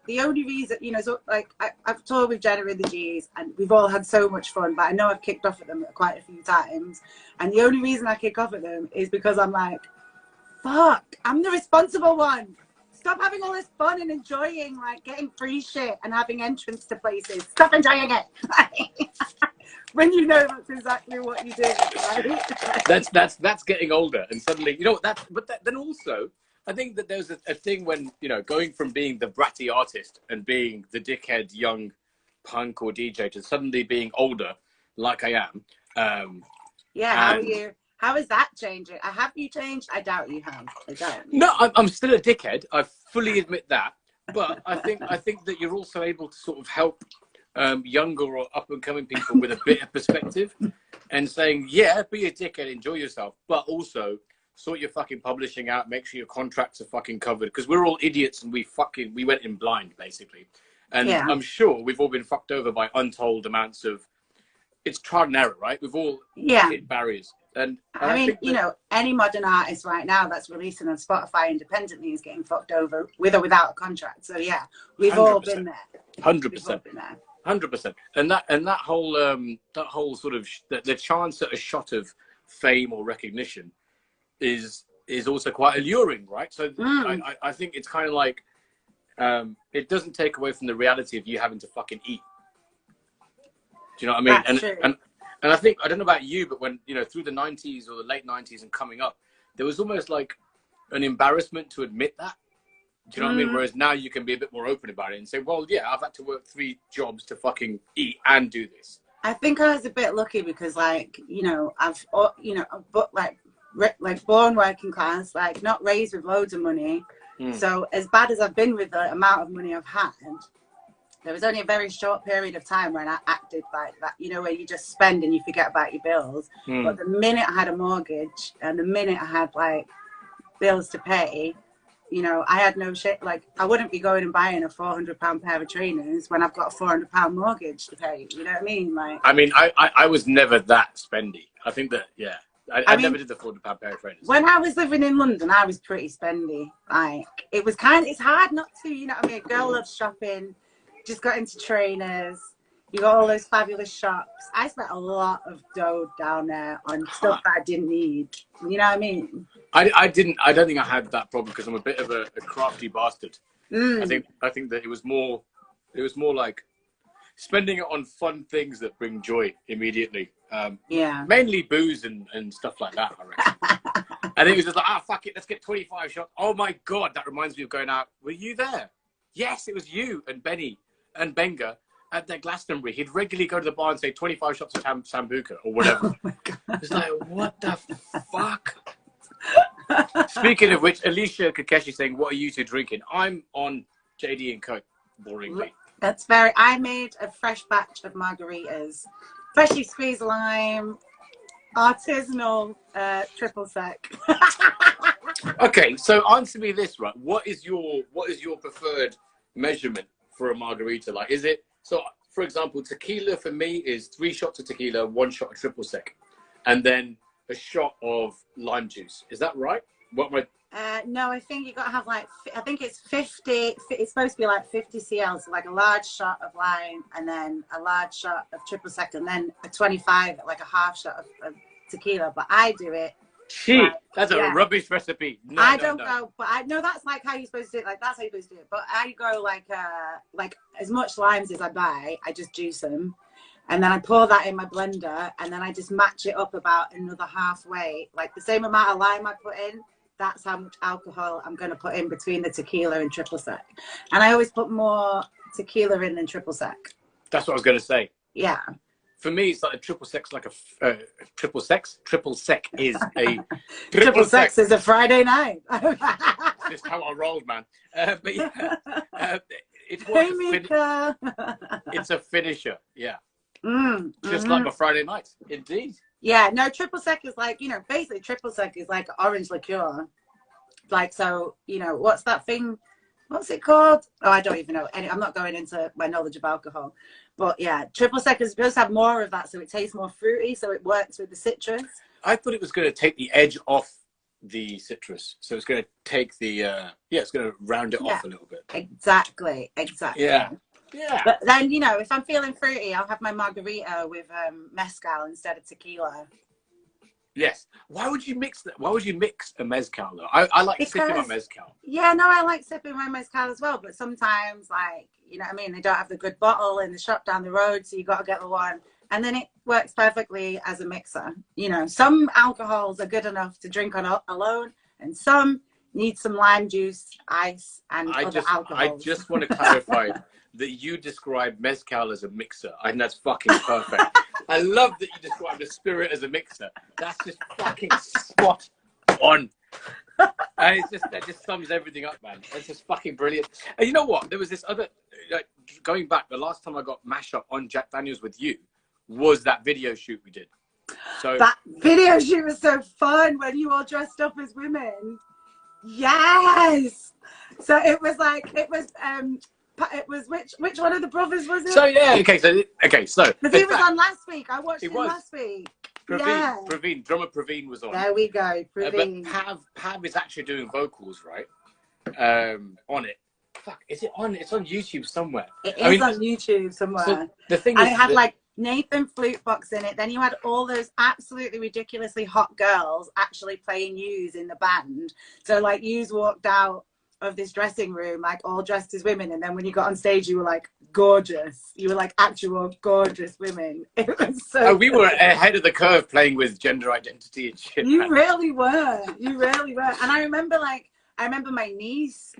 the only reason, so, like, I've toured with Jenna and the G's, and we've all had so much fun, but I know I've kicked off at them quite a few times. And the only reason I kick off at them is because I'm like, fuck, I'm the responsible one. Stop having all this fun and enjoying, like, getting free shit and having entrance to places. Stop enjoying it. When you know that's exactly what you do, right? That's getting older, and suddenly, then also, I think that there's a thing when, going from being the bratty artist and being the dickhead young punk or DJ to suddenly being older, like I am. How is that changing? Have you changed? I doubt you have. I doubt. No, I'm still a dickhead. I fully admit that. But I think that you're also able to sort of help younger or up and coming people with a bit of perspective and saying, yeah, be a dickhead, enjoy yourself, but also sort your fucking publishing out, make sure your contracts are fucking covered, because we're all idiots and we went in blind basically. And I'm sure we've all been fucked over by untold amounts of, it's trial and error, right? We've all hit barriers. And I mean, any modern artist right now that's releasing on Spotify independently is getting fucked over with or without a contract. So yeah, we've 100%. all been there. 100%. 100%. And that whole sort of the chance at a shot of fame or recognition is also quite alluring, right? So I think it's kind of like it doesn't take away from the reality of you having to fucking eat. Do you know what I mean? That's true. And I think, I don't know about you, but when, through the 90s or the late 90s and coming up, there was almost like an embarrassment to admit that. Do you know what I mean? Whereas now you can be a bit more open about it and say, well, yeah, I've had to work 3 jobs to fucking eat and do this. I think I was a bit lucky because, like, I've born working class, like not raised with loads of money. So as bad as I've been with the amount of money I've had, there was only a very short period of time when I acted like that, where you just spend and you forget about your bills. But the minute I had a mortgage and the minute I had like bills to pay, I had no shit. Like I wouldn't be going and buying a £400 pair of trainers when I've got a £400 mortgage to pay. You know what I mean? Like, I mean, I was never that spendy. I think that, I mean, never did the £400 pair of trainers. When I was living in London, I was pretty spendy. Like it was it's hard not to, you know what I mean? A girl loves shopping. Just got into trainers, You got all those fabulous shops. I spent a lot of dough down there on stuff that I didn't need. You know what I mean? I don't think I had that problem because I'm a bit of a crafty bastard. I think that it was more like spending it on fun things that bring joy immediately. Mainly booze and stuff like that, I reckon. And it was just like, fuck it, let's get 25 shots. Oh my God, that reminds me of going out. Were you there? Yes, it was you and Benny and Benga at their Glastonbury. He'd regularly go to the bar and say 25 shots of Sambuca or whatever. Oh my God. It's like, what the fuck? Speaking of which, Alicia Kakeshi saying, what are you two drinking? I'm on JD and Coke, boringly. That's very, I made a fresh batch of margaritas. Freshly squeezed lime, artisanal triple sec. Okay, so answer me this, right? What is your preferred measurement for a margarita? Like, is it, so for example, tequila for me is 3 shots of tequila, 1 shot of triple sec, and then a shot of lime juice. Is that right? What my no, I think you got to have like, I think it's 50, it's supposed to be like 50 cl, so like a large shot of lime and then a large shot of triple sec and then a 25, like a half shot of tequila. But I do it. Like, that's a rubbish recipe. No, I don't go, but I know that's like how you're supposed to do it. Like that's how you're supposed to do it. But I go like as much limes as I buy, I just juice them. And then I pour that in my blender and then I just match it up about another halfway. Like the same amount of lime I put in, that's how much alcohol I'm going to put in between the tequila and triple sec. And I always put more tequila in than triple sec. That's what I was going to say. Yeah. For me, it's like a triple sec's like a triple sec is a triple sec is a Friday night. Just how I rolled, man. But yeah, it's it's a finisher. Yeah. Just like my Friday nights, indeed. Yeah, no, triple sec is like, you know, basically triple sec is like orange liqueur. Like, so, you know, what's that thing? What's it called? Oh, I don't even know. I'm not going into my knowledge of alcohol. But yeah, triple sec is supposed to have more of that so it tastes more fruity, so it works with the citrus. I thought it was going to take the edge off the citrus. So it's going to take the, it's going to round it off a little bit. Exactly. Yeah. Yeah. But then, you know, if I'm feeling fruity, I'll have my margarita with mezcal instead of tequila. Yes. Why would you mix that? Why would you mix a mezcal though? I like sipping my mezcal. Yeah, no, I like sipping my mezcal as well. But sometimes, like, you know what I mean? They don't have the good bottle in the shop down the road, so you got to get the one. And then it works perfectly as a mixer. You know, some alcohols are good enough to drink on alone, and some need some lime juice, ice, and other alcohols. I just want to clarify that you describe mezcal as a mixer, and that's fucking perfect. I love that you describe the spirit as a mixer. That's just fucking spot on. And that just sums everything up, man. That's just fucking brilliant. And you know what? There was this other, like, going back, the last time I got mash up on Jack Daniels with you was that video shoot we did. So that video shoot was so fun when you all dressed up as women. Yes. So it was like, it was which one of the brothers was it? So yeah, okay, so because he was on last week. I watched him last week. Praveen, drummer Praveen was on. There we go, Praveen. But Pav is actually doing vocals, right? On it. Fuck, is it on? It's on YouTube somewhere. It is on YouTube somewhere. So the thing is, it had like Nathan Flute Box in it. Then you had all those absolutely ridiculously hot girls actually playing Hughes in the band. So like Hughes walked out of this dressing room like all dressed as women, and then when you got on stage you were like gorgeous. You were like actual gorgeous women. It was so we were ahead of the curve playing with gender identity and shit. You really were. And I remember my niece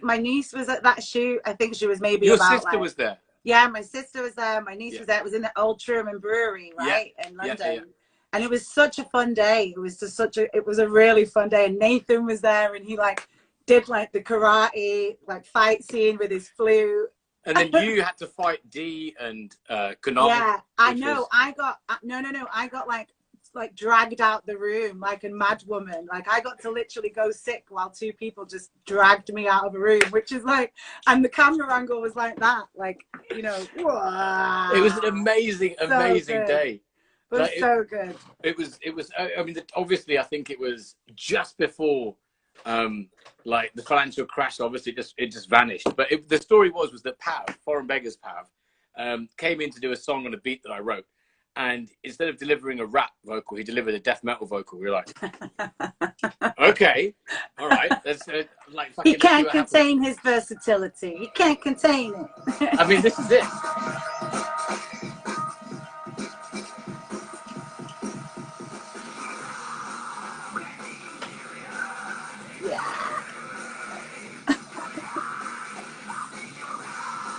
was at that shoot. I think she was maybe your about, sister was there. Yeah, my sister was there, my niece was there. It was in the old Truman Brewery, right, in London. And it was such a fun day. It was just it was a really fun day. And Nathan was there, and he like did like the karate like fight scene with his flute. And then you had to fight Dee and Konami. Yeah, I know. I got I got like dragged out the room like a mad woman. Like I got to literally go sick while 2 people just dragged me out of a room, which is like, and the camera angle was like that, like, you know. Wow. It was an amazing day. It was so good. It was. I mean, obviously, I think it was just before, like the financial crash. Obviously, it just vanished. But the story was that Pav, Foreign Beggars Pav, came in to do a song on a beat that I wrote. And instead of delivering a rap vocal, he delivered a death metal vocal. We were like, okay, all right. Let's, like, he can't contain his versatility. He can't contain it. I mean, this is it.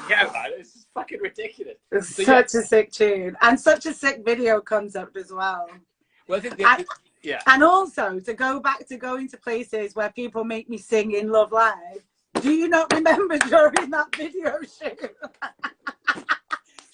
Yeah, man, it's just fucking ridiculous. It's such a sick tune, and such a sick video concept as well. Well, I think yeah. And also to go back to going to places where people make me sing in Love Live. Do you not remember during that video shoot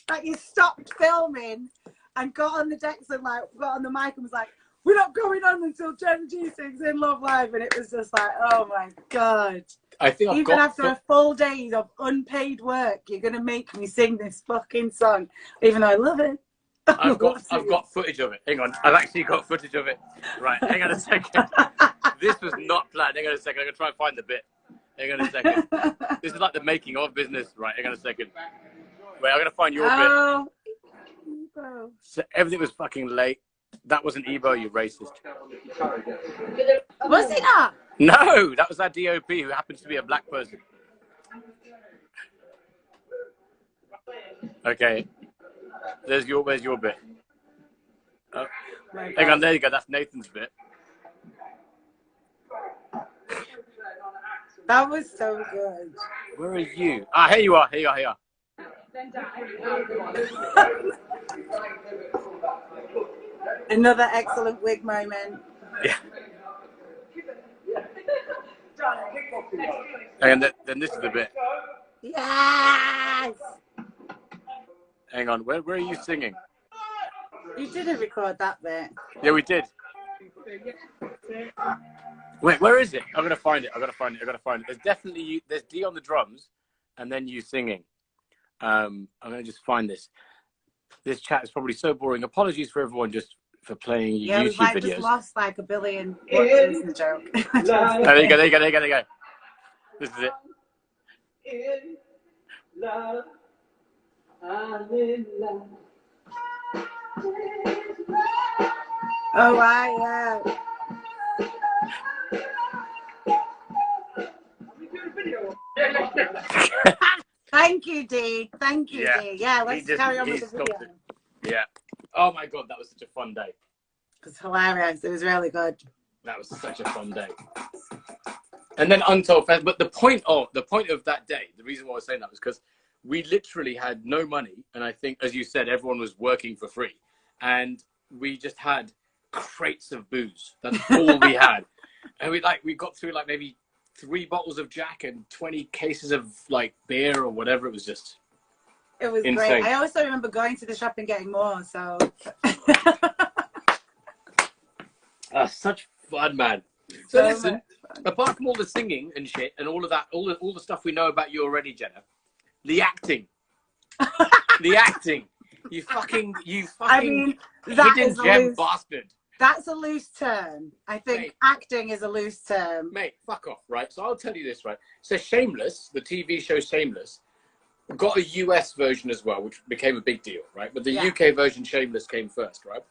that you stopped filming and got on the decks and like got on the mic and was like, "We're not going on until Jenna G sings in Love Live," and it was just like, oh my god. I think even after a full day of unpaid work, you're gonna make me sing this fucking song, even though I love it. I've got footage of it. Hang on, I've actually got footage of it. Right, hang on a second. This was not planned. Hang on a second. I'm gonna try and find the bit. Hang on a second. This is like the making of business. Right, hang on a second. Wait, I'm gonna find your bit. So everything was fucking late. That wasn't Ebo, you racist. Was he not? No, that was our DOP who happens to be a black person. Okay. Where's your bit? Oh. Hang on, there you go. That's Nathan's bit. That was so good. Where are you? Ah, here you are. Here you are. Here you are. Another excellent wig moment. Yeah. And then this is the bit. Yes! Hang on, where are you singing? You didn't record that bit. Yeah, we did. Wait, where is it? I'm gonna find it. I gotta find it. There's definitely you. There's D on the drums, and then you singing. I'm gonna just find this. This chat is probably so boring. Apologies for everyone just for playing YouTube videos. Yeah, we might just lost like 1 billion watches in the joke. Oh, there you go. This is it. In love, I'm in love. Oh, yeah. Thank you, D. Thank you, D. Yeah, let's carry on with the video. Yeah. Oh my god, that was such a fun day. It was hilarious. It was really good. That was such a fun day. And then Untold Fest. But the point of that day, the reason why I was saying that was because we literally had no money, and I think, as you said, everyone was working for free, and we just had crates of booze. That's all we had, and we got through like maybe 3 bottles of Jack and 20 cases of like beer or whatever. It was just. It was insane. Great. I also remember going to the shop and getting more. So. Such fun, man. So listen, apart from all the singing and shit and all of that, all the stuff we know about you already, Jenna, the acting, the acting, you fucking I mean, hidden gem bastard. That's a loose term. I think mate, acting is a loose term. Mate, fuck off, right? So I'll tell you this, right? So Shameless, the TV show Shameless, got a US version as well, which became a big deal, right? But the UK version, Shameless, came first, right?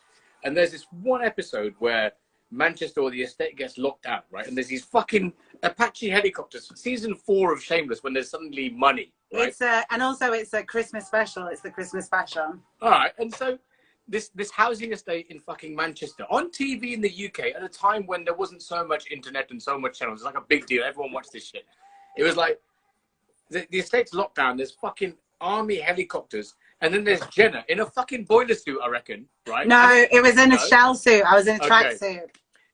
And there's this one episode where Manchester or the estate gets locked down, right? And there's these fucking Apache helicopters. Season 4 of Shameless, when there's suddenly money, right? It's and also it's a Christmas special. It's the Christmas special. All right, and so this housing estate in fucking Manchester on TV in the UK at a time when there wasn't so much internet and so much channels. It's like a big deal. Everyone watched this shit. It was like the estate's locked down. There's fucking army helicopters. And then there's Jenna in a fucking boiler suit, I reckon, right? No, it was in a shell suit. I was in a tracksuit.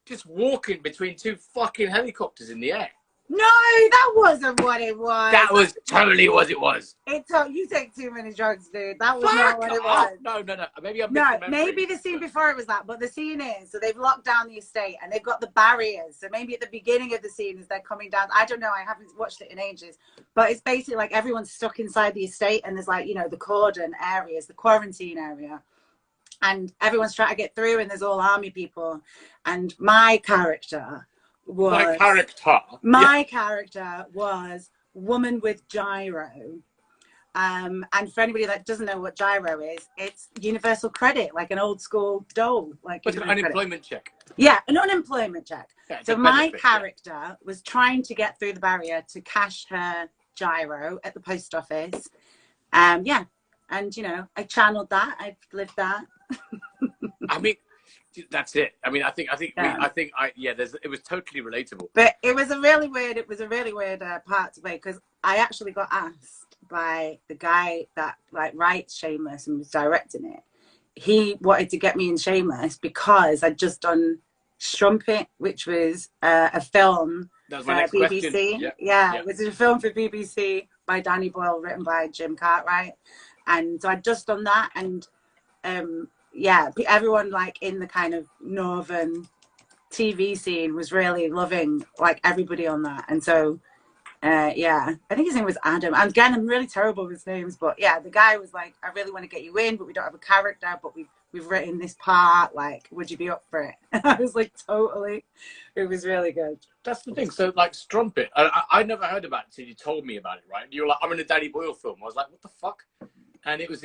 Just walking between 2 fucking helicopters in the air. No, that wasn't what it was. That was totally what it was. You take too many drugs, dude. That was not what it was. No. Maybe I'm maybe the scene before it was that, but the scene is, so they've locked down the estate and they've got the barriers. So maybe at the beginning of the scene as they're coming down, I don't know, I haven't watched it in ages, but it's basically like everyone's stuck inside the estate and there's like, you know, the cordon areas, the quarantine area. And everyone's trying to get through and there's all army people. And my character was woman with gyro, And for anybody that doesn't know what gyro is, it's universal credit, like an old school dole. Like an unemployment check. Yeah, an unemployment check. Yeah, so my character was trying to get through the barrier to cash her gyro at the post office. Yeah. And, you know, I channeled that. I lived that. I mean, that's it. I mean, I think, it was totally relatable. But it was a really weird, part to play, because I actually got asked by the guy that like writes Shameless and was directing it. He wanted to get me in Shameless because I'd just done Strumpet, which was a film for BBC. Yeah, it was a film for BBC by Danny Boyle, written by Jim Cartwright. And so I'd just done that, and everyone like in the kind of northern TV scene was really loving like everybody on that. And so I think his name was Adam. And again, I'm really terrible with names, but yeah, the guy was like, I really want to get you in, but we don't have a character, but we've written this part, like, would you be up for it? And I was like, totally. It was really good. That's the thing. So like Strumpet, I never heard about it until you told me about it, right? You were like, I'm in a Danny Boyle film. I was like, what the fuck? And it was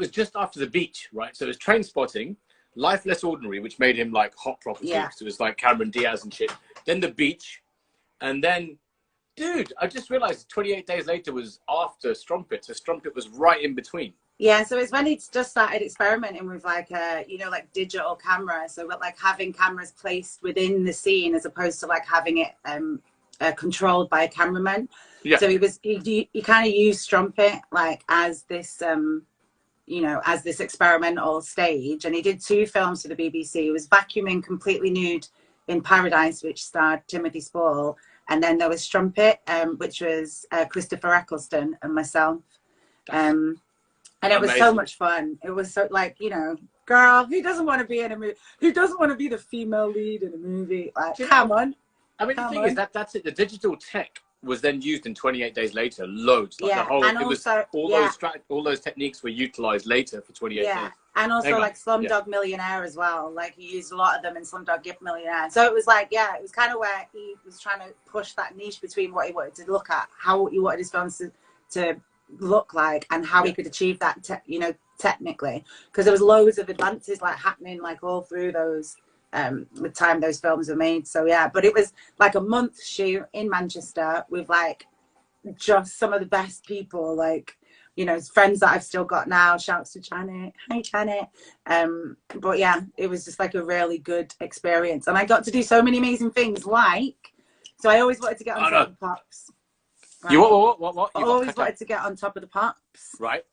just after The Beach, right? So it was Train Spotting, Life Less Ordinary, which made him like hot property. Yeah. So it was like Cameron Diaz and shit. Then The Beach. And then, dude, I just realized 28 Days Later was after Strumpet. So Strumpet was right in between. Yeah, so it's when he just started experimenting with like like digital camera. So like having cameras placed within the scene as opposed to like having it controlled by a cameraman. Yeah. So he kind of used Strumpet like as this as this experimental stage, and he did 2 films for the BBC. He was Vacuuming Completely Nude in Paradise, which starred Timothy Spall, and then there was Strumpet, which was Christopher Eccleston and myself. And it was so much fun. It was so like, girl, who doesn't want to be in a movie? Who doesn't want to be the female lead in a movie? Like, come on. I mean, the thing is that's it. The digital tech was then used in 28 Days Later, loads. Like the whole, and it was all those techniques were utilized later for 28 days. And also like Slumdog Millionaire as well. Like he used a lot of them in Slumdog Millionaire. So it was like, it was kind of where he was trying to push that niche between what he wanted to look at, how he wanted his films to look like, and how he could achieve that, technically. Because there was loads of advances like happening like all through those the time those films were made. So but it was like a month shoot in Manchester with like just some of the best people, like friends that I've still got now. Shouts to Janet. Hi Janet. But it was just like a really good experience, and I got to do so many amazing things. So I always wanted to get on top of the pops. Right? You what? I always wanted to get on top of the pops. Right.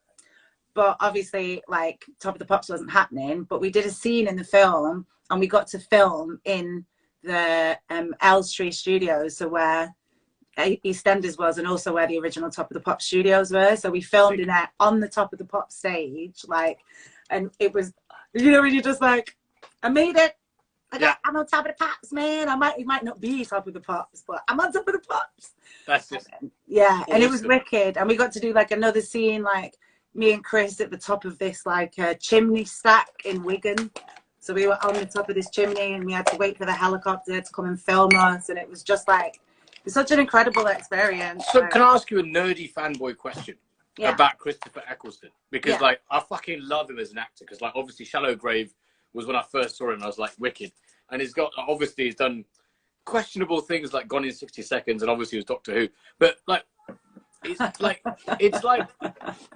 But obviously, like, Top of the Pops wasn't happening. But we did a scene in the film, and we got to film in the Elstree studios, so where EastEnders was, and also where the original Top of the Pops studios were. So we filmed in there on the Top of the Pops stage, like, and it was, when you're just like, I made it. I'm on Top of the Pops, man. It might not be Top of the Pops, but I'm on Top of the Pops. That's just awesome. And it was wicked. And we got to do like another scene, like me and Chris at the top of this like chimney stack in Wigan. So we were on the top of this chimney, and we had to wait for the helicopter to come and film us. And it was just like, it's such an incredible experience. So can I ask you a nerdy fanboy question about Christopher Eccleston? Because like, I fucking love him as an actor. Because like, obviously Shallow Grave was when I first saw him, and I was like, wicked. And he's done questionable things like Gone in 60 Seconds, and obviously it was Doctor Who. But like, it's like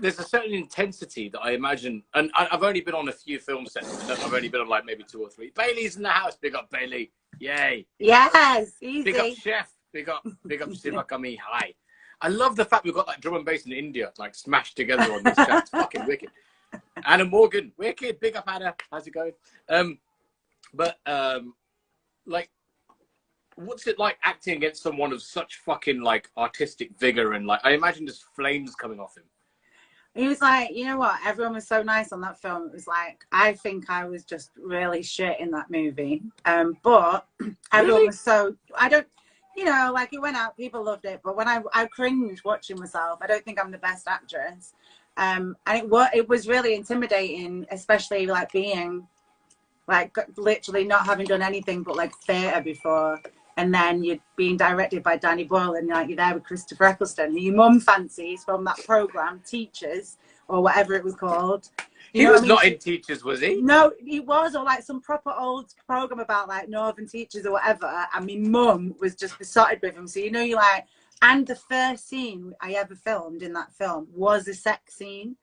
there's a certain intensity that I imagine, and I've only been on a few film sets. I've only been on like maybe 2 or 3. Bailey's in the house. Big up Bailey. Yay. Yes, easy. Big up Chef. Big up Sivakami. Hi. I love the fact we've got like drum and bass in India like smashed together on this chat. It's fucking wicked. Anna Morgan, wicked. Big up Anna. How's it going? Like, what's it like acting against someone of such fucking like artistic vigor, and like, I imagine there's flames coming off him. He was like, you know what? Everyone was so nice on that film. It was like, I think I was just really shit in that movie. But everyone was so, I don't, like it went out, people loved it. But when I cringed watching myself, I don't think I'm the best actress. And it was really intimidating, especially like being like literally not having done anything but like theatre before, and then you're being directed by Danny Boyle, and like you're there with Christopher Eccleston, who your mum fancies from that program, Teachers, or whatever it was called. He was not in Teachers, was he? No, he was, or like some proper old program about like Northern teachers or whatever. And my mum was just besotted with him. So you know, you're like, and the first scene I ever filmed in that film was a sex scene.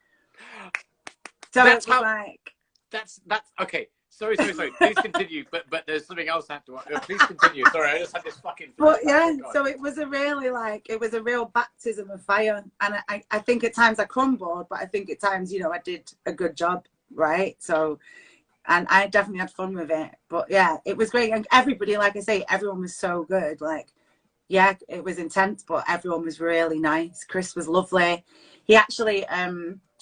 So that's it was how. like, That's okay. Sorry. Please continue. But there's something else I have to. Please continue. Sorry, I just had this fucking. But yeah, so it was a really like, it was a real baptism of fire. And I think at times I crumbled, but I think at times, you know, I did a good job, right? So, and I definitely had fun with it. But yeah, it was great. And everybody, like I say, everyone was so good. Like, yeah, it was intense, but everyone was really nice. Chris was lovely. He actually,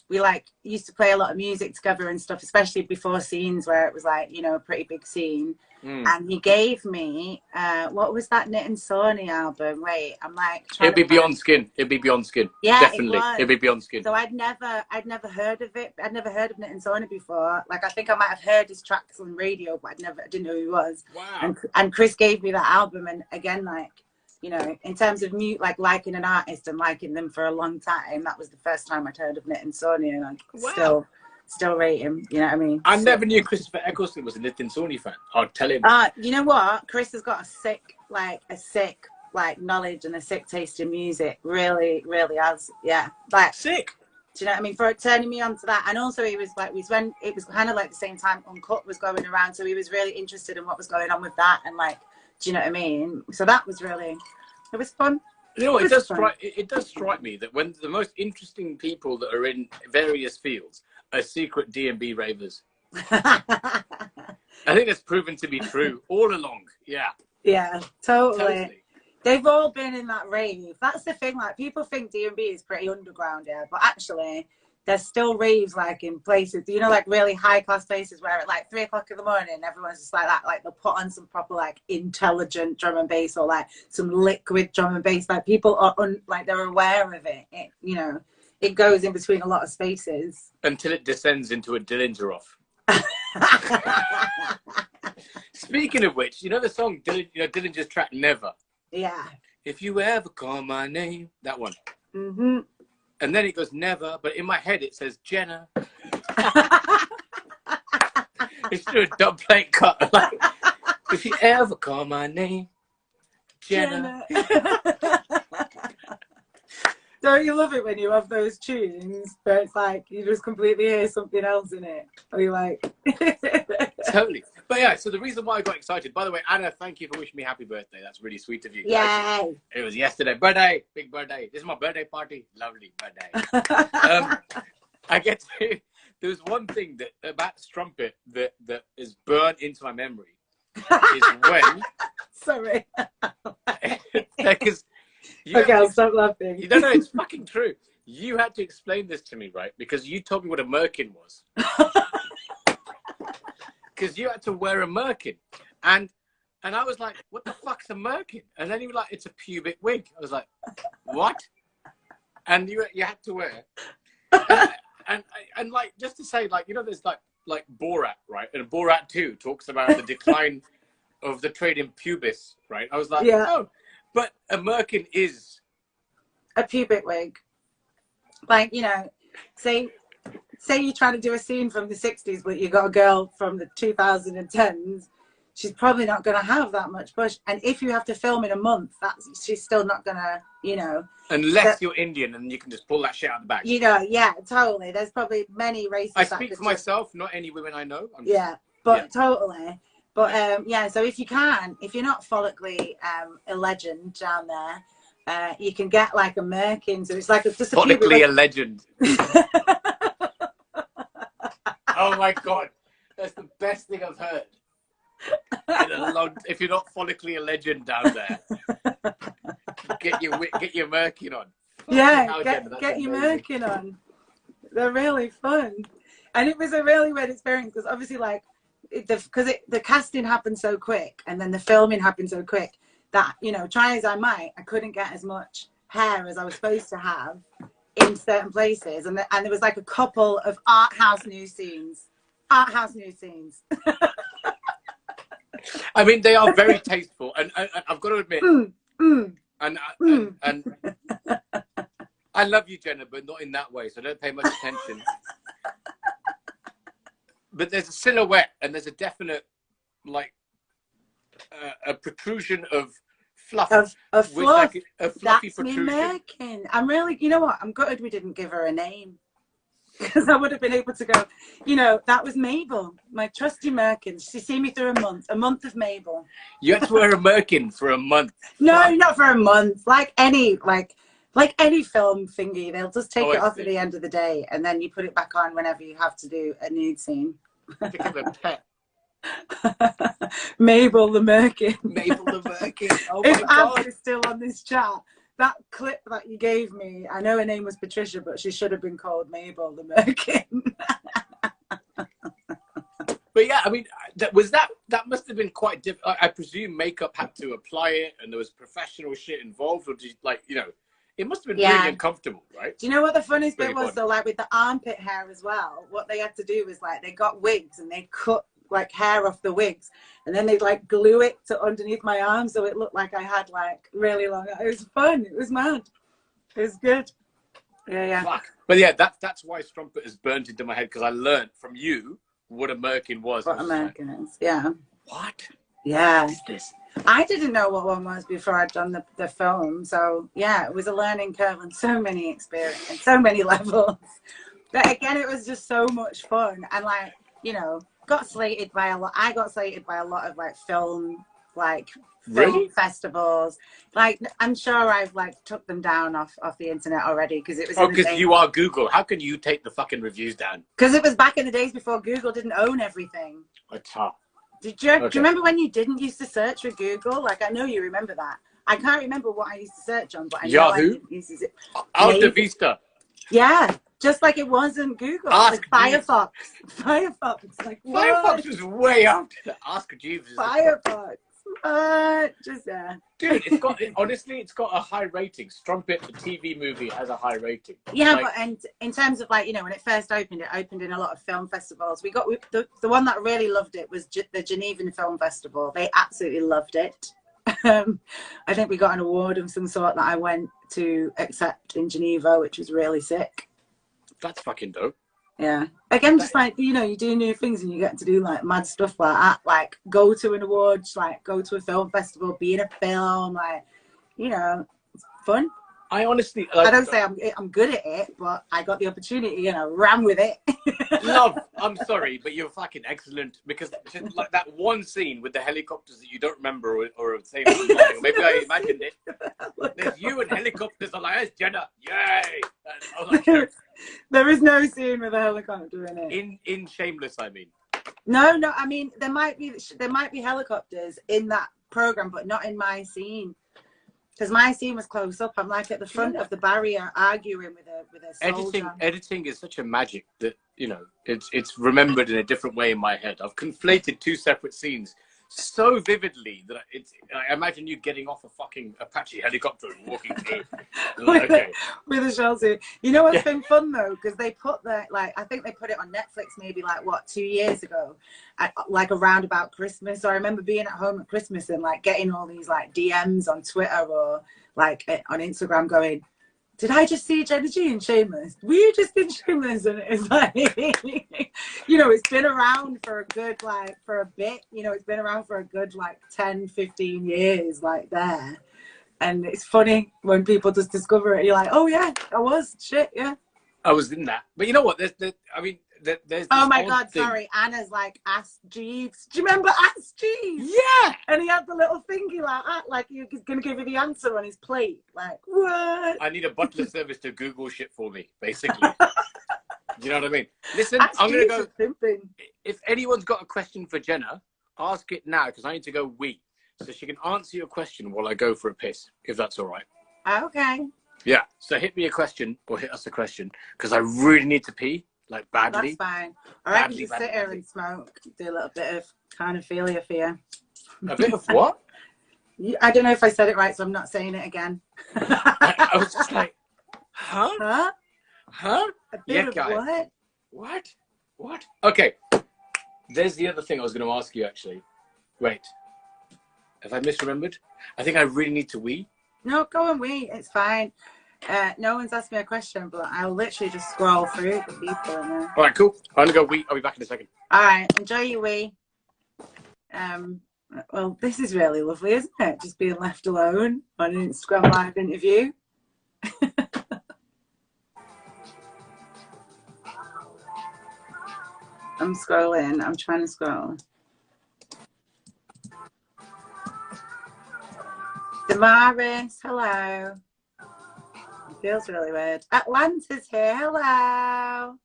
we like used to play a lot of music together and stuff, especially before scenes where it was like, you know, a pretty big scene. And he gave me what was that Knit and Sony album? Wait, I'm like It'd be Beyond Skin. It'd be Beyond Skin. Yeah, definitely. It'd be Beyond Skin. So I'd never heard of it. I'd never heard of Knit and Sony before. Like I think I might have heard his tracks on radio, but I didn't know who he was. Wow. And Chris gave me that album, and again, like, you know, in terms of like liking an artist and liking them for a long time, that was the first time I'd heard of Knit and Sony, and I still rate him. You know what I mean? I never knew Christopher Eccleston was a Knit and Sony fan. I'll tell him. You know what? Chris has got a sick knowledge and a sick taste in music. Really, really has. Yeah, like sick. Do you know what I mean? For turning me on to that, and also he was like, when it was kind of like the same time Uncut was going around, so he was really interested in what was going on with that, and like. Do you know what I mean? So that was really, it was fun. You know, it does strike me that when the most interesting people that are in various fields are secret D&B ravers. I think that's proven to be true all along. Yeah. Yeah, totally. They've all been in that rave. That's the thing. Like people think D&B is pretty underground, yeah, but actually there's still raves like in places, you know, like really high class places where at like 3 o'clock in the morning, everyone's just like that. Like they'll put on some proper like intelligent drum and bass or like some liquid drum and bass. Like people are like they're aware of it. You know, it goes in between a lot of spaces until it descends into a Dillinger off. Speaking of which, you know the song Dillinger's track Never. Yeah. If you ever call my name, that one. Mm-hmm. And then it goes Never, but in my head it says Jenna. It's through a dub plate cut. Like, if you ever call my name, Jenna. Don't you love it when you have those tunes, but it's like you just completely hear something else in it? Or you like... Totally. But yeah, so the reason why I got excited, by the way, Anna, thank you for wishing me happy birthday. That's really sweet of you. Yay! It was yesterday. Birthday. Big birthday. This is my birthday party. Lovely birthday. I get to... There's one thing that about Strumpet that is burnt into my memory. Is when... Sorry. Because... Okay, I'll stop laughing. You don't know, it's fucking true. You had to explain this to me, right? Because you told me what a merkin was. Because you had to wear a merkin. And I was like, what the fuck's a merkin? And then you were like, it's a pubic wig. I was like, what? And you had to wear. And like, just to say, like, you know, there's like Borat, right? And Borat 2 talks about the decline of the trade in pubis, right? I was like, yeah. Oh. But a merkin is a pubic wig. Like, you know, say you're trying to do a scene from the 60s, but you got a girl from the 2010s. She's probably not going to have that much bush. And if you have to film in a month, she's still not going to, you know. Unless you're Indian and you can just pull that shit out of the bag. You know, yeah, totally. There's probably many races. I speak for myself, not any women I know. Totally. But yeah, so if you're not follically a legend down there, you can get like a merkin. So it's like just a follically a legend. Oh my god, that's the best thing I've heard. If you're not follically a legend down there, get your merkin on. Yeah, get your merkin on. They're really fun, and it was a really weird experience because obviously like. The casting happened so quick and then the filming happened so quick that, you know, try as I might, I couldn't get as much hair as I was supposed to have in certain places. And there was like a couple of art house news scenes. I mean, they are very tasteful, and I've got to admit, and I love you, Jenna, but not in that way, so don't pay much attention. But there's a silhouette, and there's a definite, like, a protrusion of fluff. Of fluff. Like a fluffy That's protrusion. me making. I'm really, you know what? I'm gutted we didn't give her a name. Because I would have been able to go, you know, that was Mabel, my trusty merkin. She see me through a month of Mabel. You had to wear a merkin for a month. No, not for a month. Like any film thingy, they'll just take it off at the end of the day, and then you put it back on whenever you have to do a nude scene. Become a pet. Mabel the merkin. Mabel the merkin. Oh my if God. Ab is still on this chat, that clip that you gave me, I know her name was Patricia, but she should have been called Mabel the merkin. But yeah, I mean, that must have been quite difficult. I presume makeup had to apply it, and there was professional shit involved, or did, like, you know, it must have been really uncomfortable, right? Do you know what the funniest bit was, though? Like with the armpit hair as well, what they had to do was, like, they got wigs and they cut like hair off the wigs, and then they'd like glue it to underneath my arms so it looked like I had like really long. It was fun. It was mad. It was good. Yeah. Fuck. But yeah, that's why Strumpet has burnt into my head, because I learned from you what a merkin was. What a merkin is. Yeah. What? Yeah. What is this? I didn't know what one was before I'd done the film. So yeah, it was a learning curve and so many experiences and so many levels. But again, it was just so much fun, and like, you know, I got slated by a lot of like film festivals. Like, I'm sure I've like took them down off the internet already, because it was. Oh, because you are Google. How can you take the fucking reviews down? Because it was back in the days before Google didn't own everything. It's hard. Do you remember when you didn't used to search with Google? Like, I know you remember that. I can't remember what I used to search on, but I know Yahoo? I used to use it. Alta Vista. Yeah, just like it wasn't Google. Ask like Firefox. Firefox. Like, what? Firefox was way out. Ask Jeeves. Firefox. Just Dude, it's got a high rating. Strumpet, the TV movie, has a high rating. Yeah, like, but and in terms of, like, you know, when it first opened, it opened in a lot of film festivals. We got the one that really loved it was the Genevan Film Festival. They absolutely loved it. I think we got an award of some sort that I went to accept in Geneva, which was really sick. That's fucking dope. Yeah. Again, just like, you know, you do new things and you get to do like mad stuff like that. Like go to an awards, like go to a film festival, be in a film, like, you know, it's fun. I honestly, I don't say I'm good at it, but I got the opportunity, you know, ran with it. Love, I'm sorry, but you're fucking excellent, because just like that one scene with the helicopters that you don't remember or say something, or maybe I imagined it. There's you and helicopters. I'm like, there's Jenna, yay! And I was like, there is no scene with a helicopter in it. In Shameless, I mean. No, I mean there might be helicopters in that program, but not in my scene. Because my scene was close up. I'm like at the front of the barrier arguing with a soldier. Editing is such a magic that, you know, it's remembered in a different way in my head. I've conflated two separate scenes so vividly that I imagine you getting off a fucking Apache helicopter and walking through. with a shell suit. You know what's been fun though? Because they put I think they put it on Netflix maybe like 2 years ago, like around about Christmas. So I remember being at home at Christmas and like getting all these like DMs on Twitter or like on Instagram going, did I just see Jenna G in Shameless? Were you just in Shameless? And it's like, you know, it's been around for a good, like, for a bit. You know, it's been around for a good, like, 10, 15 years, like, there. And it's funny when people just discover it. You're like, oh, yeah, I was. Shit, yeah. I was in that. But you know what? There's there's oh my God, sorry. Anna's like, Ask Jeeves. Do you remember Ask Jeeves? Yeah. And he had the little thingy like that, like he was going to give you the answer on his plate. Like, what? I need a butler service to Google shit for me, basically. Do you know what I mean? Listen, Ask I'm going to Jeeves go. If anyone's got a question for Jenna, ask it now, because I need to go wee. So she can answer your question while I go for a piss, if that's all right. Okay. Yeah. So hit me a question, or hit us a question, because I really need to pee. Like badly. That's fine. I reckon you sit here and smoke, do a little bit of carnophilia for you. A bit of what? I don't know if I said it right, so I'm not saying it again. I was just like, huh? Huh? Huh? A bit of what? What? Okay. There's the other thing I was going to ask you, actually. Wait, Have I misremembered? I think I really need to wee. No, go and wee. It's fine. No one's asked me a question, but I'll literally just scroll through the people in there. All right, cool. I'm gonna go wee. I'll be back in a second. All right, enjoy your wee. Well, this is really lovely, isn't it? Just being left alone on an Instagram live interview. I'm scrolling. I'm trying to scroll. Damaris, hello. It feels really weird. Atlanta's here. Hello.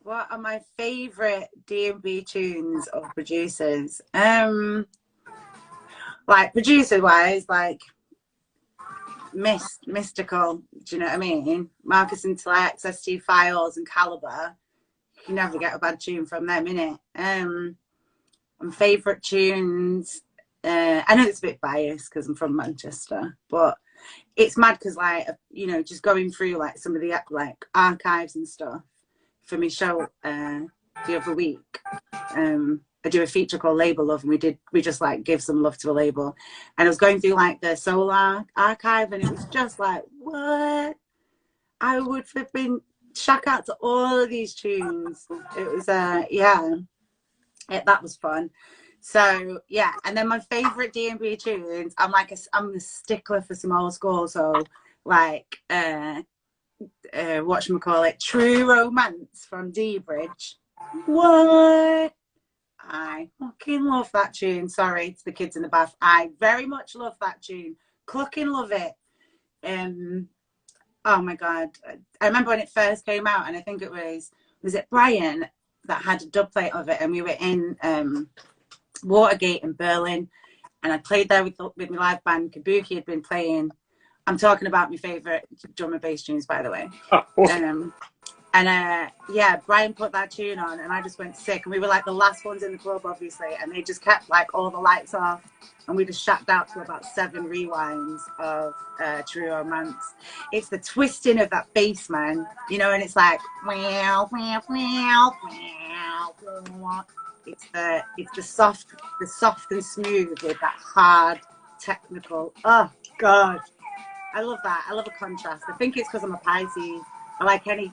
What are my favourite D&B tunes or producers? Like producer-wise, like Mystical. Do you know what I mean? Marcus Intellect, ST Files, and Calibre. You can never get a bad tune from them, innit? And favourite tunes. I know it's a bit biased because I'm from Manchester, but it's mad because, like, you know, just going through like some of the like archives and stuff. For my show the other week, I do a feature called Label Love, and we just like give some love to a label. And I was going through like the soul archive, and it was just like, what? I would have been shock out to all of these tunes. It was yeah, that was fun. So yeah, and then my favorite D&B tunes, I'm a stickler for some old school, so like whatchamacallit, True Romance from D-Bridge. What? I fucking love that tune. Sorry to the kids in the bath. I very much love that tune. Clucking love it. Oh my God. I remember when it first came out, and I think it was it Brian that had a dub plate of it, and we were in Watergate in Berlin, and I played there with my live band. Kabuki had been playing. I'm talking about my favourite drum and bass tunes, by the way. Oh, awesome. Yeah, Brian put that tune on, and I just went sick. And we were like the last ones in the club, obviously, and they just kept like all the lights off, and we just shacked out to about 7 rewinds of True Romance. It's the twisting of that bass, man, you know, and it's like wow, wow, wow, wow, wow. It's the soft and smooth with that hard technical. Oh God. I love that. I love a contrast. I think it's because I'm a Pisces. I like any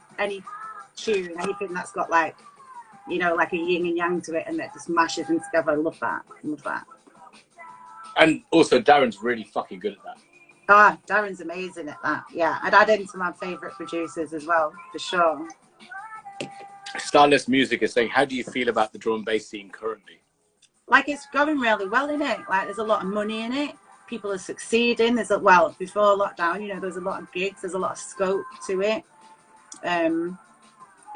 tune, anything that's got like, you know, like a yin and yang to it, and that just mashes them together. I love that. I love that. And also, Darren's really fucking good at that. Ah, Darren's amazing at that. Yeah, I'd add into my favourite producers as well, for sure. Starless Music is saying, how do you feel about the drum and bass scene currently? Like, it's going really well, in it. Like, there's a lot of money in it. People are succeeding. Well, before lockdown, you know, there's a lot of gigs. There's a lot of scope to it.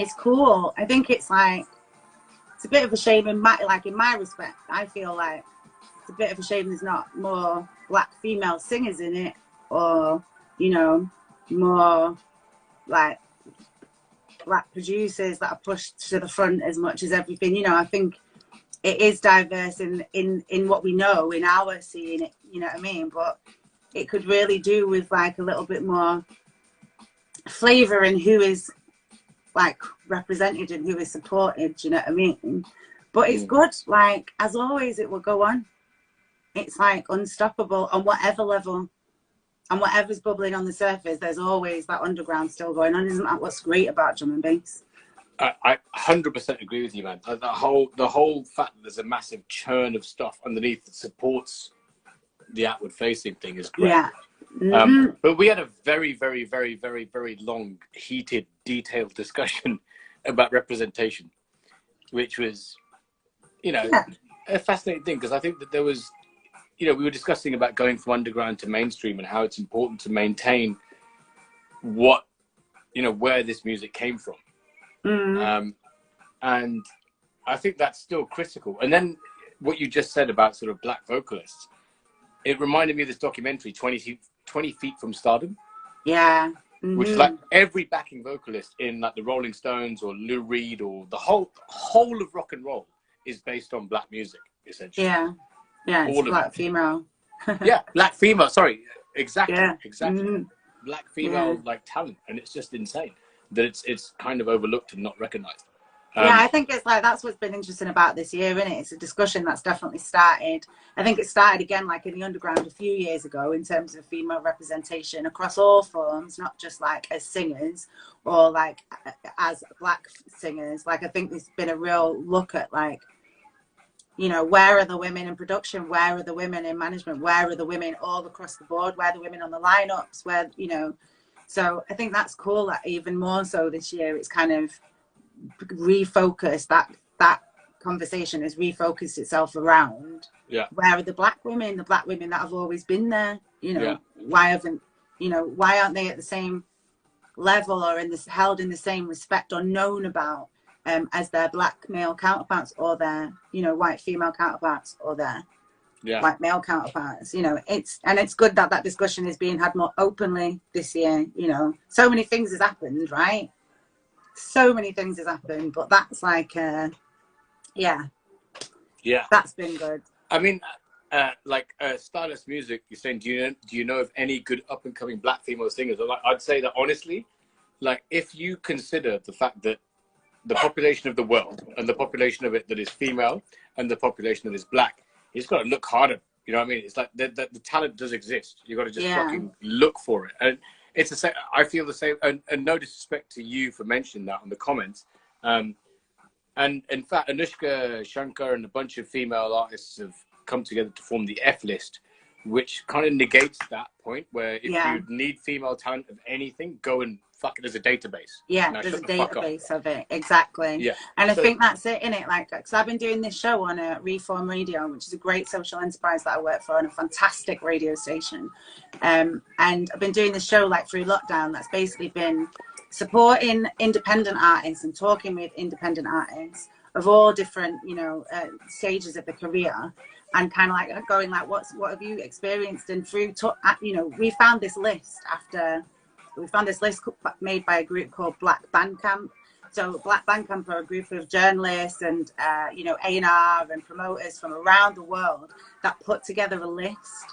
It's cool. I think it's like, it's a bit of a shame in my respect. I feel like it's a bit of a shame there's not more black female singers in it, or, you know, more like black producers that are pushed to the front as much as everything. You know, I think it is diverse in what we know in our scene, you know what I mean? But it could really do with like a little bit more flavour in who is like represented and who is supported, do you know what I mean? But it's good, like, as always, it will go on. It's like unstoppable on whatever level, and whatever's bubbling on the surface, there's always that underground still going on. Isn't that what's great about drum and bass? I 100% agree with you, man. The whole fact that there's a massive churn of stuff underneath that supports the outward facing thing is great. Yeah. But we had a very, very, very, very, very long, heated, detailed discussion about representation, which was, you know, a fascinating thing, because I think that there was, you know, we were discussing about going from underground to mainstream and how it's important to maintain what, you know, where this music came from. And I think that's still critical. And then what you just said about sort of black vocalists, it reminded me of this documentary, 20 Feet from Stardom. Yeah. Which is like every backing vocalist in like the Rolling Stones or Lou Reed or the whole of rock and roll is based on black music, essentially. Yeah. Yeah, it's black female. Yeah, black female, sorry. Exactly. Yeah. Exactly. Black female like talent. And it's just insane that it's kind of overlooked and not recognized. Yeah, I think it's like, that's what's been interesting about this year, isn't it? It's a discussion that's definitely started. I think it started again, like in the underground a few years ago, in terms of female representation across all forms, not just like as singers or like as black singers. Like, I think there's been a real look at like, you know, where are the women in production? Where are the women in management? Where are the women all across the board? Where are the women on the lineups? Where, you know, so I think that's cool that even more so this year, it's kind of refocused, that conversation has refocused itself around where are the black women that have always been there, you know, why aren't they at the same level or held in the same respect or known about as their black male counterparts or their, you know, white female counterparts or their white male counterparts. You know, it's good that that discussion is being had more openly this year. You know, so many things has happened, right? So many things has happened, but that's like that's been good. I mean, Stardust Music, you're saying, do you know of any good up and coming black female singers? Like, I'd say that honestly, like, if you consider the fact that the population of the world and the population of it that is female and the population that is black, it's got to look harder. You know what I mean? It's like the talent does exist. You got to just fucking look for it. And it's the same. I feel the same. And no disrespect to you for mentioning that on the comments. And in fact, Anushka Shankar and a bunch of female artists have come together to form the F list, which kind of negates that point where if you need female talent of anything, go and fuck it as a database. Yeah, there's a database of it. Exactly. Yeah. And I think that's it, innit? Like, because I've been doing this show on a Reform Radio, which is a great social enterprise that I work for, and a fantastic radio station. And I've been doing this show like through lockdown that's basically been supporting independent artists and talking with independent artists of all different, you know, stages of the career, and kind of like going like, what have you experienced? And through, you know, we found this list made by a group called Black Bandcamp. So Black Bandcamp are a group of journalists and, you know, A&R and promoters from around the world that put together a list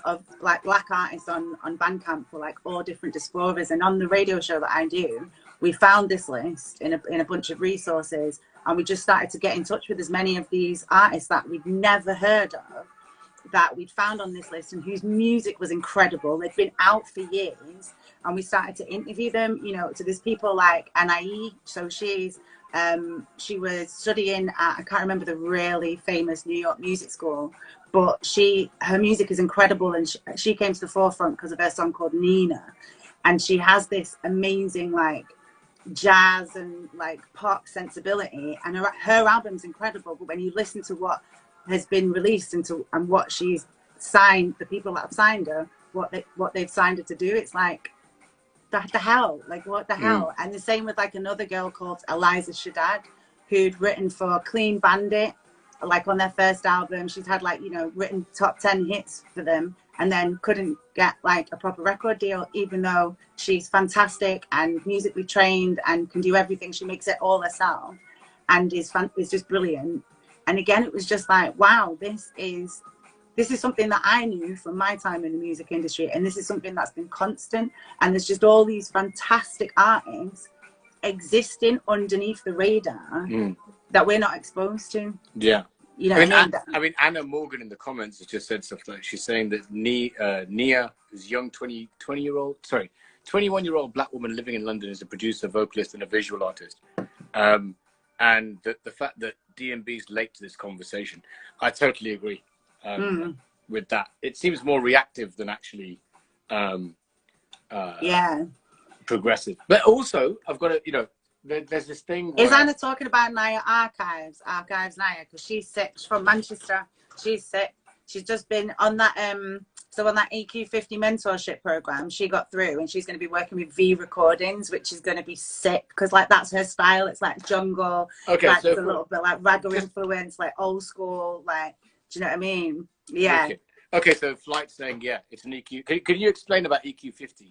of like black artists on Bandcamp for like all different diasporas. And on the radio show that I do, we found this list in a bunch of resources, and we just started to get in touch with as many of these artists that we'd never heard of, that we'd found on this list and whose music was incredible. They'd been out for years, and we started to interview them. You know, so there's people like Anaï. So she was studying at, I can't remember the really famous New York music school, but her music is incredible, and she came to the forefront because of her song called Nina, and she has this amazing like jazz and like pop sensibility, and her album's incredible. But when you listen to what has been released and what she's signed, the people that have signed her, what they've signed her to do, it's like, the hell, like what the hell? And the same with like another girl called Eliza Shaddad, who'd written for Clean Bandit, like on their first album. She's had like, you know, written top 10 hits for them, and then couldn't get like a proper record deal, even though she's fantastic and musically trained and can do everything. She makes it all herself and is just brilliant. And again, it was just like, wow, this is something that I knew from my time in the music industry, and this is something that's been constant. And there's just all these fantastic artists existing underneath the radar that we're not exposed to. Yeah. You know, I mean, Anna Morgan in the comments has just said stuff like, she's saying that Nia is young 21-year-old black woman living in London, is a producer, vocalist, and a visual artist. And the fact that DMB is late to this conversation, I totally agree with that. It seems more reactive than actually progressive. But also, I've got to, you know, there's this thing where... Is Anna talking about Nia Archives Nia? Because she's sick. She's from Manchester. She's sick. She's just been on that so on that EQ50 mentorship program. She got through, and she's going to be working with V Recordings, which is going to be sick, because like that's her style. It's like jungle, like so a little bit like ragga influence, like old school, like, do you know what I mean? Yeah. Okay, so Flight's saying, yeah, it's an EQ. Can you explain about EQ50?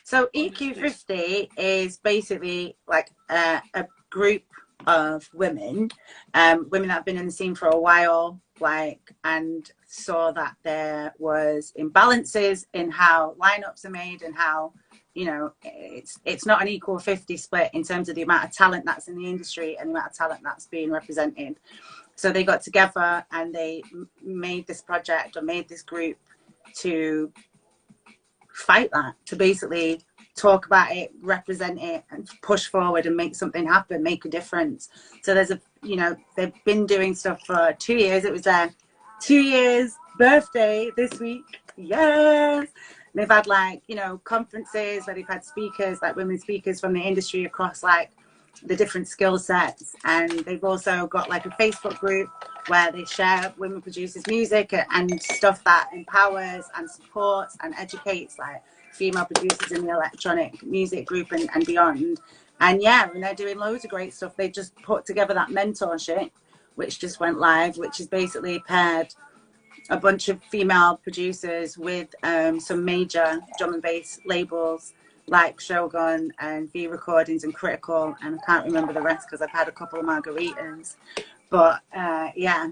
So EQ50 is basically like a group of women that have been in the scene for a while, like, and saw that there was imbalances in how lineups are made and how you know, it's not an equal 50 split in terms of the amount of talent that's in the industry and the amount of talent that's being represented. So they got together and they made this project or made this group to fight that, to basically talk about it, represent it, and push forward and make something happen, make a difference. So there's you know, they've been doing stuff for 2 years. It was their 2 years birthday this week. Yes. They've had, like, you know, conferences where they've had speakers, like women speakers from the industry across, like, the different skill sets. And they've also got, like, a Facebook group where they share women producers' music and stuff that empowers and supports and educates, like, female producers in the electronic music group and beyond. And yeah, and they're doing loads of great stuff. They just put together that mentorship, which just went live, which is basically paired a bunch of female producers with some major drum and bass labels like Shogun and V Recordings and Critical, and I can't remember the rest because I've had a couple of margaritas. But yeah.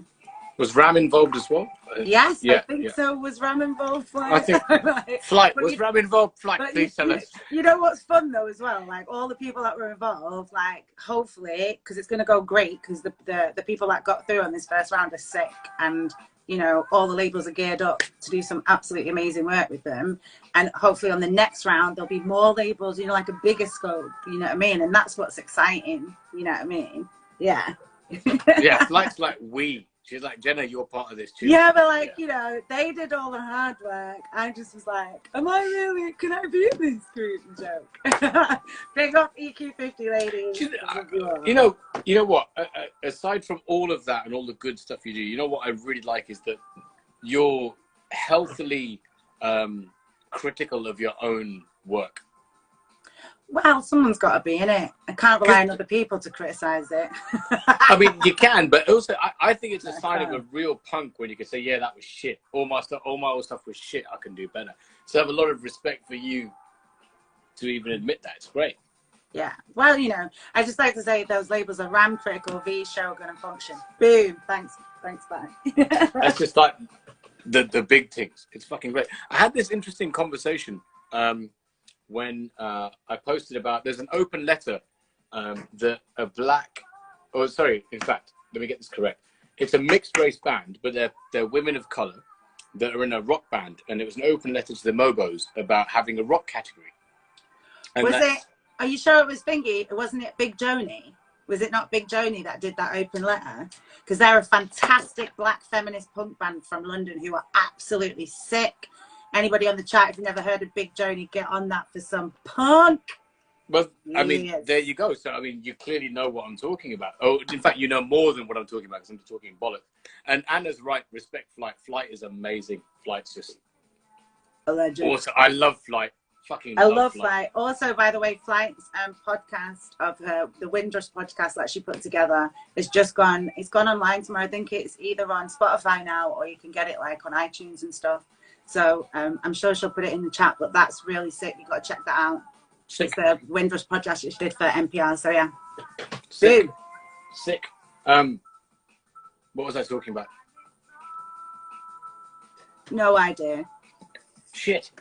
Was Ram involved as well? Yes, yeah, I think so. Was Ram involved? Flight? I think Flight. Was Ram involved? Flight, please tell us. You know what's fun though as well? Like all the people that were involved, like hopefully, because it's going to go great, because the people that got through on this first round are sick, and you know, all the labels are geared up to do some absolutely amazing work with them. And hopefully on the next round, there'll be more labels, you know, like a bigger scope, you know what I mean? And that's what's exciting, you know what I mean? Yeah. Yeah, Flight's like we. She's like, Jenna, you're part of this too. Yeah, but like, you know, they did all the hard work. I just was like, can I be in this group? Joke. Big up EQ50 ladies. You know what? Aside from all of that and all the good stuff you do, you know what I really like is that you're healthily critical of your own work. Well, someone's got to be in it. I can't rely on other people to criticize it. I mean, you can, but also I think it's a sign of a real punk when you can say, yeah, that was shit. All my old stuff was shit. I can do better. So I have a lot of respect for you to even admit that. It's great. Yeah. Well, you know, I just like to say those labels are Ram, Critical, V, Shogun, and Function. Boom. Thanks, bye. That's just like the big things. It's fucking great. I had this interesting conversation when I posted about, there's an open letter that a black, oh sorry, in fact, let me get this correct. It's a mixed race band, but they're women of color that are in a rock band, and it was an open letter to the Mobos about having a rock category. And are you sure it was Thingy? Wasn't it Big Joni? Was it not Big Joni that did that open letter? Because they're a fantastic black feminist punk band from London who are absolutely sick. Anybody on the chat, if you've never heard of Big Joni, get on that for some punk. Well, I mean, there you go. So, I mean, you clearly know what I'm talking about. Oh, in fact, you know more than what I'm talking about because I'm just talking bollocks. And Anna's right. Respect Flight. Flight is amazing. Flight's just a legend. Also, I love Flight. I love Flight. Also, by the way, Flight's podcast of the Windrush podcast that she put together is just gone. It's gone online tomorrow. I think it's either on Spotify now or you can get it like on iTunes and stuff. So I'm sure she'll put it in the chat, but that's really sick. You've got to check that out. Sick. It's the Windrush podcast that she did for NPR. So yeah. Sick. Boom. Sick. What was I talking about? No idea. Shit.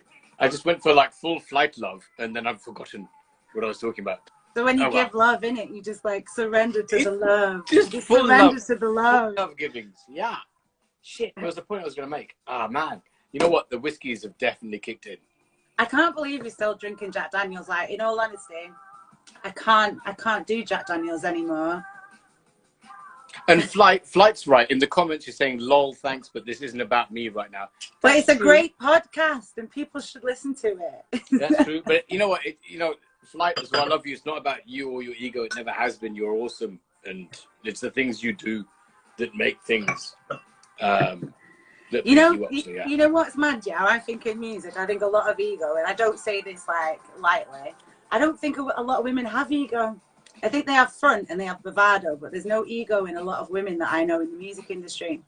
I just went for like full Flight love and then I've forgotten what I was talking about. So when you give love in it, you just like surrender to the love. Just you full surrender love. to the love. Full love givings. Yeah. Shit. What was the point I was going to make? Ah, man. You know what? The whiskeys have definitely kicked in. I can't believe you're still drinking Jack Daniels. Like, in all honesty, I can't do Jack Daniels anymore. And Flight's right. In the comments, you're saying, lol, thanks, but this isn't about me right now. But it's a great podcast and people should listen to it. That's true. But you know what? Flight as well. I love you. It's not about you or your ego. It never has been. You're awesome. And it's the things you do that make things... You know what's mad, yeah? I think in music, I think a lot of ego, and I don't say this like lightly. I don't think a lot of women have ego. I think they have front and they have bravado, but there's no ego in a lot of women that I know in the music industry.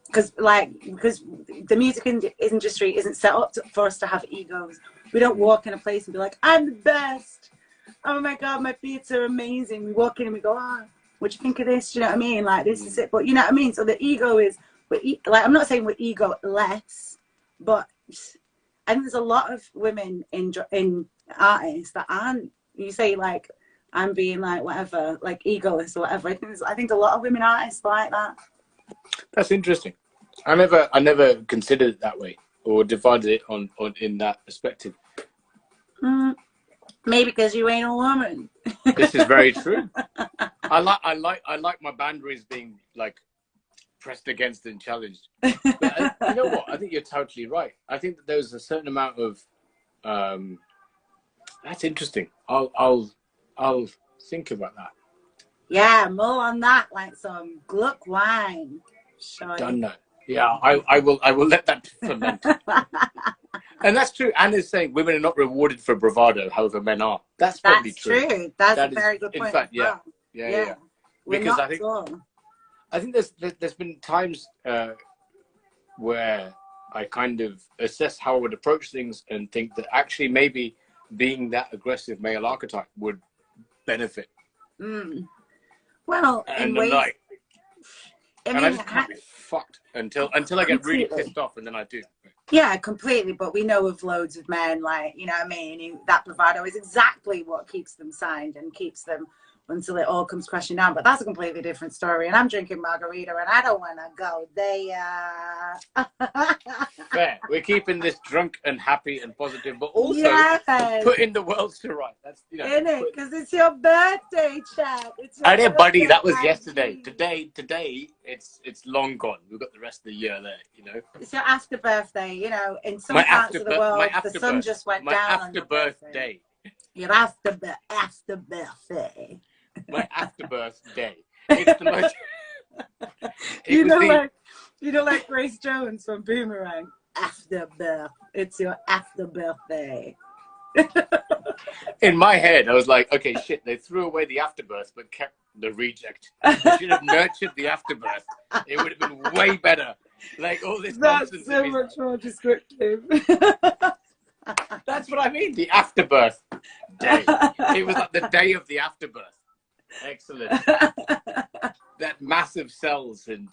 Because the music industry isn't set up for us to have egos. We don't walk in a place and be like, I'm the best. Oh my God, my beats are amazing. We walk in and we go, what do you think of this? Do you know what I mean? Like, this is it. But you know what I mean? So the ego is, like, I'm not saying we're ego less, but And there's a lot of women in artists that aren't, you say like, I'm being like whatever, like egoist or whatever. I think a lot of women artists like that. That's interesting. I never considered it that way or divided it on in that perspective. Maybe because you ain't a woman. This is very true. I like my boundaries being like pressed against and challenged. But you know what? I think you're totally right. I think that there's a certain amount of that's interesting. I'll think about that. Yeah, mull on that like some Gluck wine. Done that. Yeah, I will let that ferment. And that's true. Anna's saying women are not rewarded for bravado, however men are. That's probably true. That's a very good point. In fact, yeah. Because I think there's been times where I kind of assess how I would approach things and think that actually maybe being that aggressive male archetype would benefit. Well, and I'm like, and I just can't be fucked until I get really pissed off, and then I do. Yeah, completely. But we know of loads of men, like, you know what I mean? That bravado is exactly what keeps them signed and keeps them until it all comes crashing down. But that's a completely different story. And I'm drinking margarita, and I don't want to go there. Fair. We're keeping this drunk and happy and positive, but also putting the world to right. That's, you know. In it, because it's your birthday, Chad. I did, buddy. That was yesterday. Today, it's long gone. We've got the rest of the year there, you know. It's your after birthday, you know. In some parts of the world, the sun just went down. My after birthday. Your after birthday. My afterbirth day. It's the most. You know, like Grace Jones from Boomerang. Afterbirth. It's your after birthday. In my head, I was like, okay, shit. They threw away the afterbirth, but kept the reject. They should have nurtured the afterbirth. It would have been way better. Like all this nonsense. That's so much more descriptive. That's what I mean. The afterbirth day. It was like the day of the afterbirth. Excellent. That massive cells and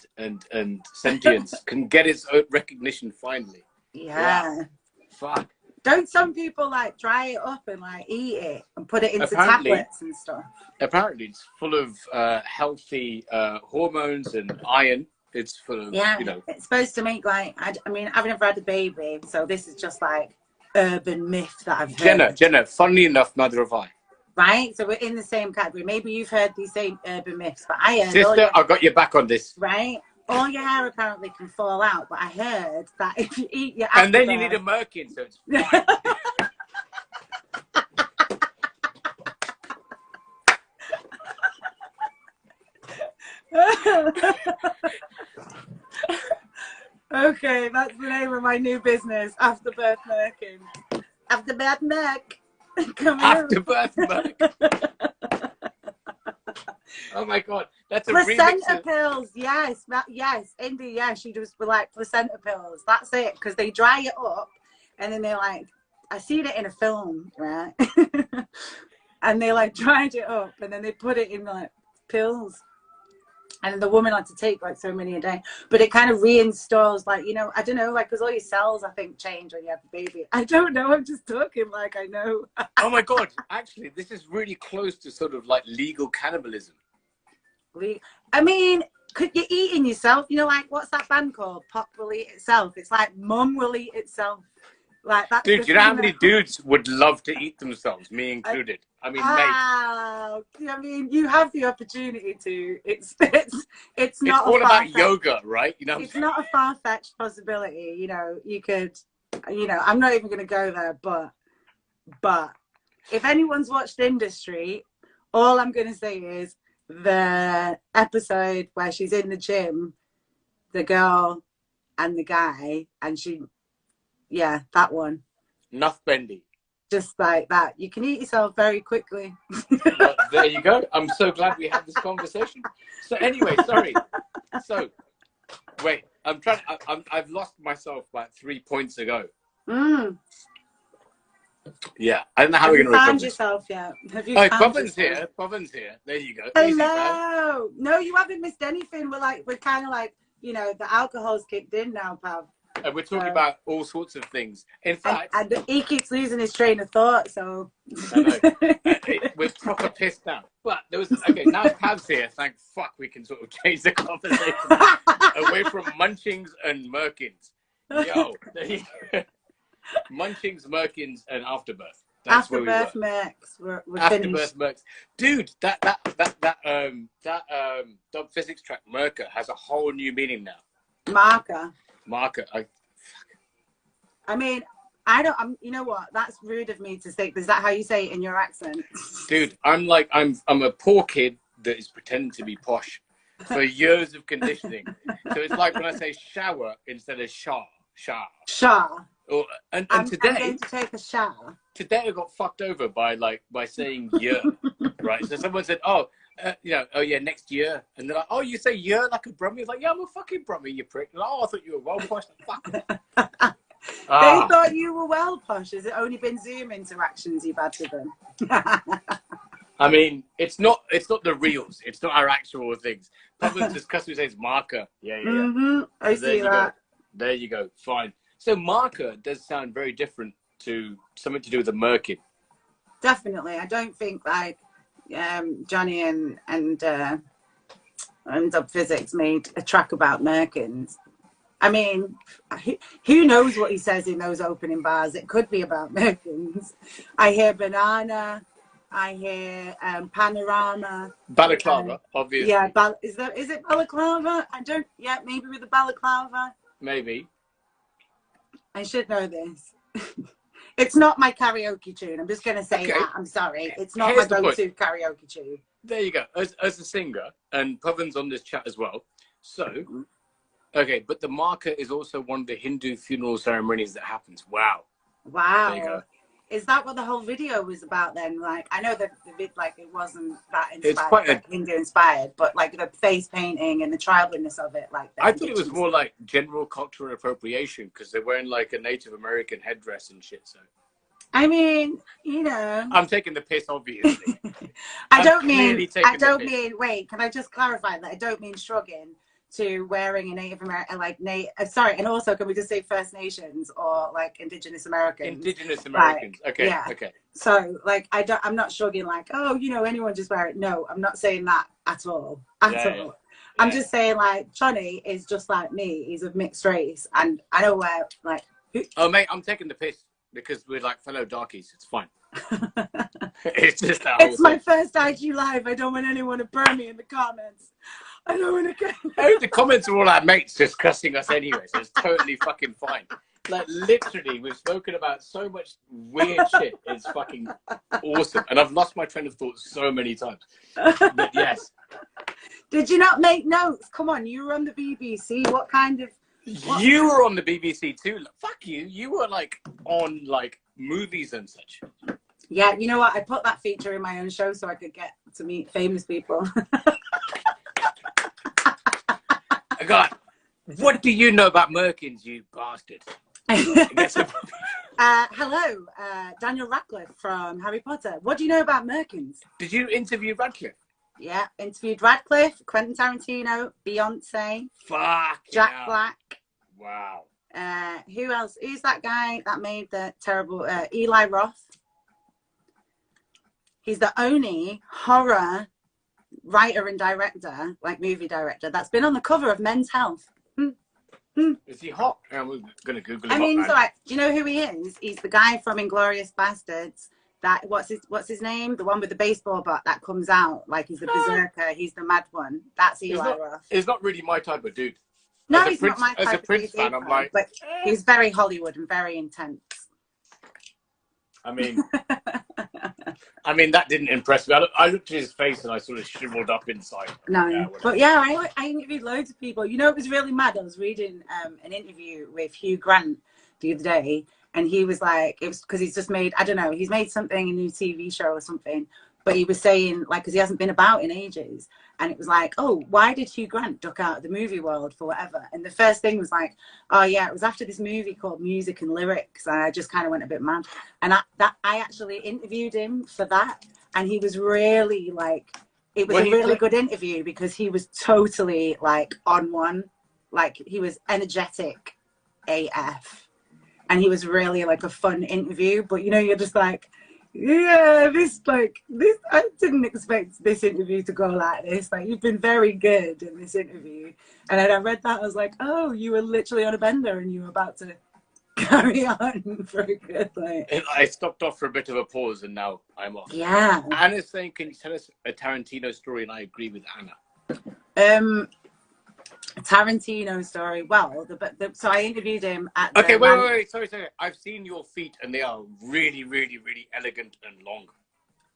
sentience can get its own recognition finally. Yeah. Wow. Fuck. Don't some people like dry it up and like eat it and put it into tablets and stuff? Apparently, it's full of healthy hormones and iron. It's full of, you know. It's supposed to make like, I mean, I've never had a baby, so this is just like urban myth that I've heard. Jenna, funnily enough, neither have I. Right, so we're in the same category. Maybe you've heard these same urban myths, but I heard. Sister, I've got your back on this. Right, all your hair apparently can fall out, but I heard that if you eat your and then you need a merkin, so it's fine. Okay, that's the name of my new business. Afterbirth Merkin. Afterbirth Merk. Afterbirth Merk. Oh my god, that's a placenta pills. Yes, yes, Indy. Yeah, she does like placenta pills. That's it, because they dry it up, and then they're like, I seen it in a film, right? And they like dried it up, and then they put it in like pills. And the woman had to take like so many a day, but it kind of reinstalls, like, you know, I don't know, like, because all your cells, I think, change when you have a baby. I don't know. I'm just talking like I know. Oh my god! Actually, this is really close to sort of like legal cannibalism. I mean, could you eating yourself? You know, like what's that band called? Pop will eat itself. It's like Mum will eat itself. Like that. Dude, you know how many dudes would love to eat themselves, me included. I mean, mate. I mean, you have the opportunity to. It's not. It's all about yoga, right? You know, it's not a far-fetched possibility. You know, you could. You know, I'm not even going to go there, but if anyone's watched Industry, all I'm going to say is the episode where she's in the gym, the girl and the guy, and she. Yeah, that one. Enough bendy. Just like that. You can eat yourself very quickly. Well, there you go. I'm so glad we had this conversation. So anyway, sorry. So, wait. I've lost myself about 3 points ago. Yeah. I don't know how we're going to found yourself yet. Have you Bobbin's here. Bobbin's here. There you go. Hello. No, you haven't missed anything. We're kind of like, you know, the alcohol's kicked in now, pal. And we're talking about all sorts of things. In fact... And he keeps losing his train of thought, so... I know. We're proper pissed now. But there was... Okay, now Pav's here. Thank fuck we can sort of change the conversation away from munchings and merkins. Yo. Munchings, merkins, and afterbirth. That's Afterbirth Mercs. We're Afterbirth Mercs. Dude, that dub physics track, Merca, has a whole new meaning now. Marker. I mean, you know what? That's rude of me to say. Is that how you say it in your accent? Dude, I'm a poor kid that is pretending to be posh for years of conditioning. So it's like when I say shower instead of shower. And today, I'm going to take a shower. Today I got fucked over by saying year, right? So someone said, oh yeah, next year, and they're like, oh, you say year like a Brummie? Like, yeah, I'm a fucking Brummie, you prick. Like, oh, I thought you were well posh. Fuck. They thought you were well posh. Has it only been Zoom interactions you've had with them? I mean, it's not the reals. It's not our actual things. Public just customer says marker. Yeah. Mm-hmm. I see that. There you go. Fine. So marker does sound very different to something to do with a merkin. Definitely. I don't think like Johnny and Dub Physics made a track about merkins. I mean, who knows what he says in those opening bars? It could be about merkins. I hear banana. I hear panorama. Balaclava, obviously. Yeah, is it balaclava? Maybe with the balaclava. Maybe. I should know this. It's not my karaoke tune. I'm just going to say that. I'm sorry. It's not my go-to karaoke tune. There you go. As a singer, and Pavan's on this chat as well. So, okay, but the marker is also one of the Hindu funeral ceremonies that happens. Wow. Wow. There you go. Is that what the whole video was about then? Like, I know that the bit, like, it wasn't that inspired, it's quite Hindu inspired, but like the face painting and the tribalness of it, like. I thought it was more like general cultural appropriation because they're wearing like a Native American headdress and shit. So. I mean, you know. I'm taking the piss, obviously. I don't mean. Wait, can I just clarify that I don't mean shrugging to wearing a Native American, and also can we just say First Nations or like Indigenous Americans? Indigenous Americans, okay, yeah. Okay. So like, I'm not shrugging like, oh, you know, anyone just wear it. No, I'm not saying that at all. Yeah. I'm just saying like, Johnny is just like me. He's of mixed race, and I don't wear like. Oh mate, I'm taking the piss because we're like fellow darkies. It's fine. It's just that. It's my first IG live. I don't want anyone to burn me in the comments. I don't want to go. The comments are all our mates just cussing us anyway, so it's totally fucking fine. Like, literally, we've spoken about so much weird shit. It's fucking awesome. And I've lost my train of thought so many times. But yes. Did you not make notes? Come on, you were on the BBC. What kind of... You were on the BBC too. Fuck you. You were, like, on, like, movies and such. Yeah, you know what? I put that feature in my own show so I could get to meet famous people. God, what do you know about merkins, you bastard? Hello, Daniel Radcliffe from Harry Potter. What do you know about merkins? Did you interview Radcliffe? Yeah, interviewed Radcliffe, Quentin Tarantino, Beyonce, Jack Black. Wow. Who else? Who's that guy that made the terrible Eli Roth? He's the only horror writer and director, like movie director, that's been on the cover of Men's Health. Is he hot? I'm going to Google him. I mean, do you know who he is? He's the guy from Inglourious Bastards. That what's his name? The one with the baseball bat that comes out like he's the berserker. He's the mad one. That's Eli Roth. He's not really my type of dude. No, he's not my type of dude. As a Prince fan, I'm like, but he's very Hollywood and very intense. I mean, that didn't impress me. I looked at his face and I sort of shriveled up inside. No, but yeah, I interviewed loads of people. You know, it was really mad. I was reading an interview with Hugh Grant the other day, and he was like, it was because he's just made, I don't know, he's made something, a new TV show or something, but he was saying, like, because he hasn't been about in ages, and it was like, oh, why did Hugh Grant duck out of the movie world for whatever? And the first thing was like, oh yeah, it was after this movie called Music and Lyrics, and I just kind of went a bit mad. And I actually interviewed him for that, and he was really like, it was a really good interview because he was totally like on one, like he was energetic AF. And he was really like a fun interview, but you know, you're just like, yeah, I didn't expect this interview to go like this. Like, you've been very good in this interview. And then I read that, I was like, oh, you were literally on a bender and you were about to carry on for a good, like. I stopped off for a bit of a pause and now I'm off. Yeah. Anna's saying, can you tell us a Tarantino story? And I agree with Anna. Tarantino story. Well, so I interviewed him at the... Okay, wait. Sorry. I've seen your feet and they are really, really, really elegant and long.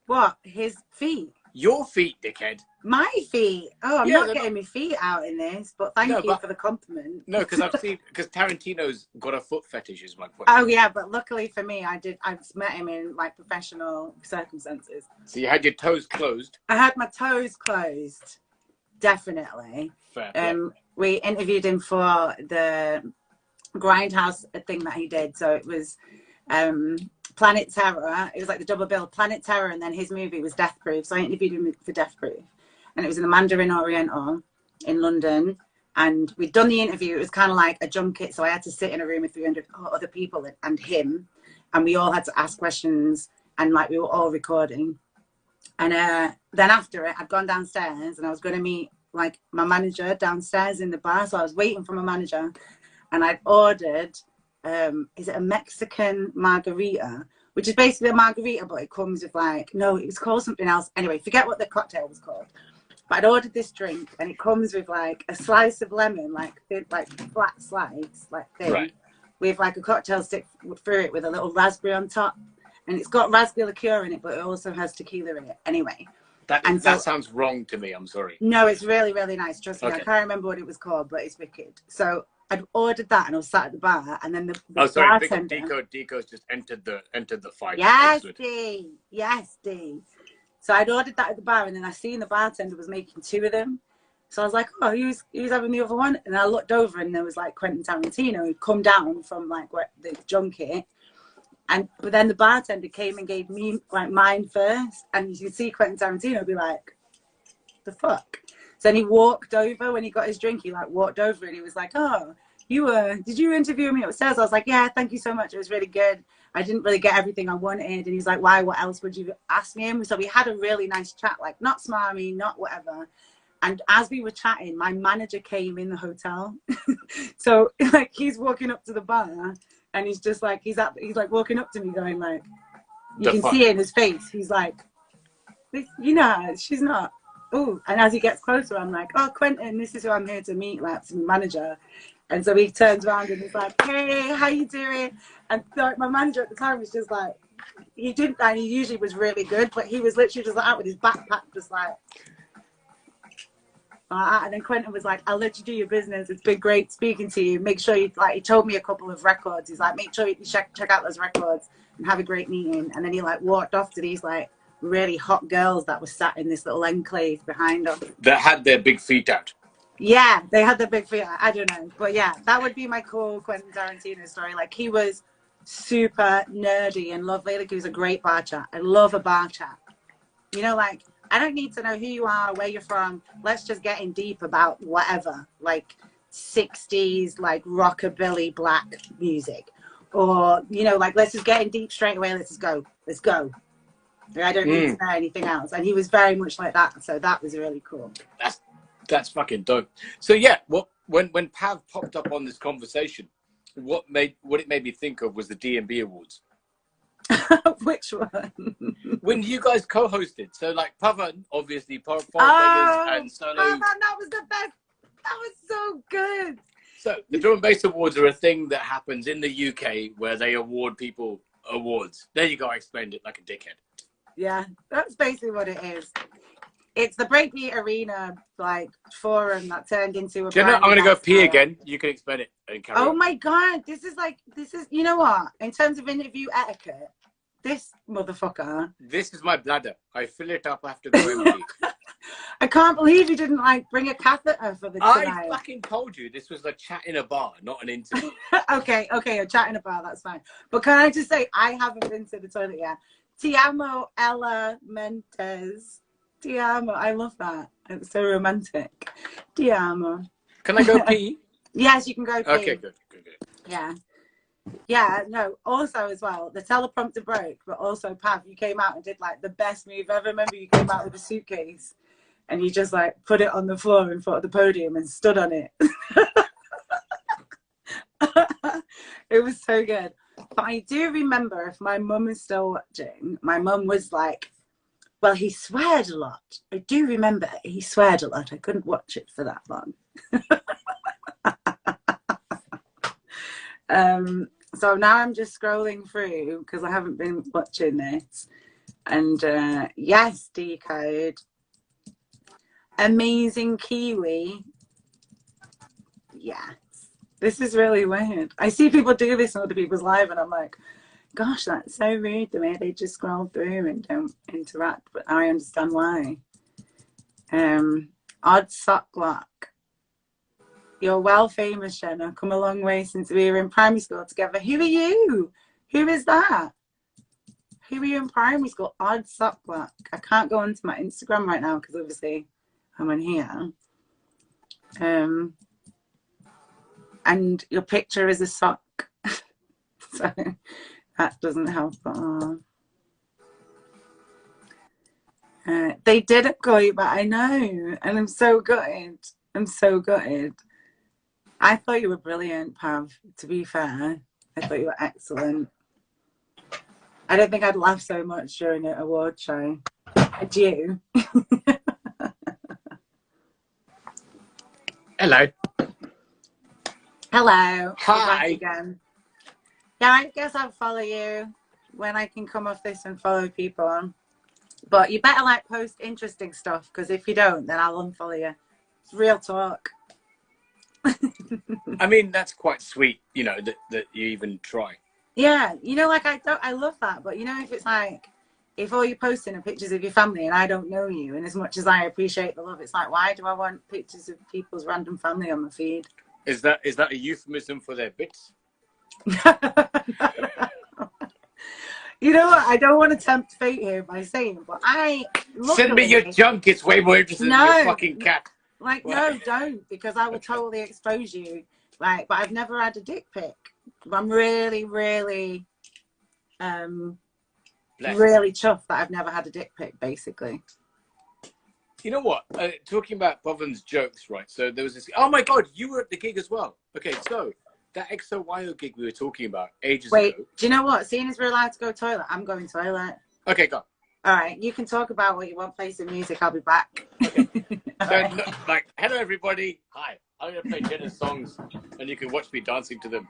What? His feet? Your feet, dickhead. My feet? Oh, I'm not getting my feet out in this, but thank you for the compliment. No, because because Tarantino's got a foot fetish is my point. Oh yeah, but luckily for me, I've met him in like professional circumstances. So you had your toes closed? I had my toes closed, definitely. Fair. We interviewed him for the Grindhouse thing that he did. So it was Planet Terror. It was like the double bill, Planet Terror, and then his movie was Death Proof. So I interviewed him for Death Proof. And it was in the Mandarin Oriental in London. And we'd done the interview. It was kind of like a junket. So I had to sit in a room with 300 other people and him. And we all had to ask questions. And like we were all recording. And then after it, I'd gone downstairs and I was going to meet like my manager downstairs in the bar. So I was waiting for my manager and I'd ordered, is it a Mexican margarita, which is basically a margarita, but it comes with like, no, it was called something else. Anyway, forget what the cocktail was called. But I'd ordered this drink and it comes with like a slice of lemon, like thin, like flat slice, like thin, right, with like a cocktail stick through it with a little raspberry on top. And it's got raspberry liqueur in it, but it also has tequila in it. Anyway. That sounds wrong to me. I'm sorry. No, it's really, really nice. Trust me. Okay. I can't remember what it was called, but it's wicked. So I'd ordered that and I was sat at the bar and then the bartender... Deco's just entered the fight. Yes, D. Yes, D. So I'd ordered that at the bar and then I seen the bartender was making two of them. So I was like, oh, he was having the other one. And I looked over and there was like Quentin Tarantino who'd come down from like the junket. But then the bartender came and gave me like mine first, and you can see Quentin Tarantino be like, "The fuck." So then he walked over when he got his drink. He like walked over and he was like, "Oh, did you interview me upstairs?" I was like, "Yeah, thank you so much. It was really good. I didn't really get everything I wanted." And he's like, "Why? What else would you ask me?" So we had a really nice chat, like not smarmy, not whatever. And as we were chatting, my manager came in the hotel. So like he's walking up to the bar. And he's just like, he's like walking up to me going like, you can see it in his face. He's like, you know, she's not. Oh, and as he gets closer, I'm like, oh, Quentin, this is who I'm here to meet, like, to my manager. And so he turns around and he's like, hey, how you doing? And like, my manager at the time was just like, he usually was really good, but he was literally just like out with his backpack, just like, and then Quentin was like, I'll let you do your business. It's been great speaking to you. Make sure you, like, he told me a couple of records. He's like, make sure you check out those records and have a great meeting. And then he like walked off to these like really hot girls that were sat in this little enclave behind him. That had their big feet out. Yeah, they had their big feet out. I don't know. But yeah, that would be my cool Quentin Tarantino story. Like, he was super nerdy and lovely. Like, he was a great bar chat. I love a bar chat. You know, like, I don't need to know who you are, where you're from. Let's just get in deep about whatever, like 60s, like rockabilly black music. Or, you know, like, let's just get in deep straight away. Let's just go. Let's go. I don't need to know anything else. And he was very much like that. So that was really cool. That's fucking dope. So yeah, when Pav popped up on this conversation, what it made me think of was the D&B Awards. Which one? When you guys co-hosted, so like Pavan, obviously, Foreign Beggars and Solo. Pavan, that was the best. That was so good. So the Drum and Bass Awards are a thing that happens in the UK where they award people awards. There you go. I explained it like a dickhead. Yeah, that's basically what it is. It's the Breakbeat Arena like forum that turned into a. Jenna, I'm gonna go pee again. You can explain it and carry on. My god, this is you know what? In terms of interview etiquette, this motherfucker. This is my bladder. I fill it up after going pee. I can't believe you didn't like bring a catheter for the tonight. I fucking told you this was a chat in a bar, not an interview. okay, a chat in a bar, that's fine. But can I just say, I haven't been to the toilet yet. Ti amo, Ella Mentes. Ti amo. I love that. It's so romantic. Ti amo. Can I go pee? Yes, you can go pee. Okay, good. Yeah. Yeah, no, also as well, the teleprompter broke, but also, Pav, you came out and did like the best move ever. Remember, you came out with a suitcase and you just like put it on the floor in front of the podium and stood on it. It was so good. But I do remember, if my mum is still watching, my mum was like, well, he sweared a lot. I do remember he sweared a lot. I couldn't watch it for that long. So now I'm just scrolling through because I haven't been watching this. And yes, Decode. Amazing Kiwi. Yes. This is really weird. I see people do this on other people's live and I'm like, gosh, that's so rude the way they just scroll through and don't interact. But I understand why. Odd Sock Lock. You're well famous, Jenna. Come a long way since we were in primary school together. Who are you? Who is that? Who were you in primary school? Odd Sock Lock. I can't go onto my Instagram right now because obviously I'm on here. And your picture is a sock. So that doesn't help at all. They didn't call you, but I know. And I'm so gutted. I'm so gutted. I thought you were brilliant, Pav, to be fair. I thought you were excellent. I don't think I'd laugh so much during an award show. Did you? Hello. Hello. Hi. Again. Yeah, I guess I'll follow you when I can come off this and follow people. But you better like post interesting stuff because if you don't, then I'll unfollow you. It's real talk. I mean, that's quite sweet, you know, that you even try. Yeah, you know, like I love that. But you know, if it's like, if all you're posting are pictures of your family and I don't know you, and as much as I appreciate the love, it's like, why do I want pictures of people's random family on my feed? Is that a euphemism for their bits? You know what? I don't want to tempt fate here by saying, but I send me your junk. It's way more interesting than your fucking cat. Like, no, don't, because I will totally expose you. Like, but I've never had a dick pic. I'm really, really, really chuffed that I've never had a dick pic, basically. You know what? Talking about Boven's jokes, right? So there was this. Oh my God, you were at the gig as well. Okay, so that XOYO gig we were talking about ages ago. Wait, do you know what? Seeing as we're allowed to go toilet, I'm going toilet. Okay, go. All right, you can talk about what you want, play some music. I'll be back. Okay. So, like, hello everybody. Hi, I'm gonna play Jenna's songs, and you can watch me dancing to them.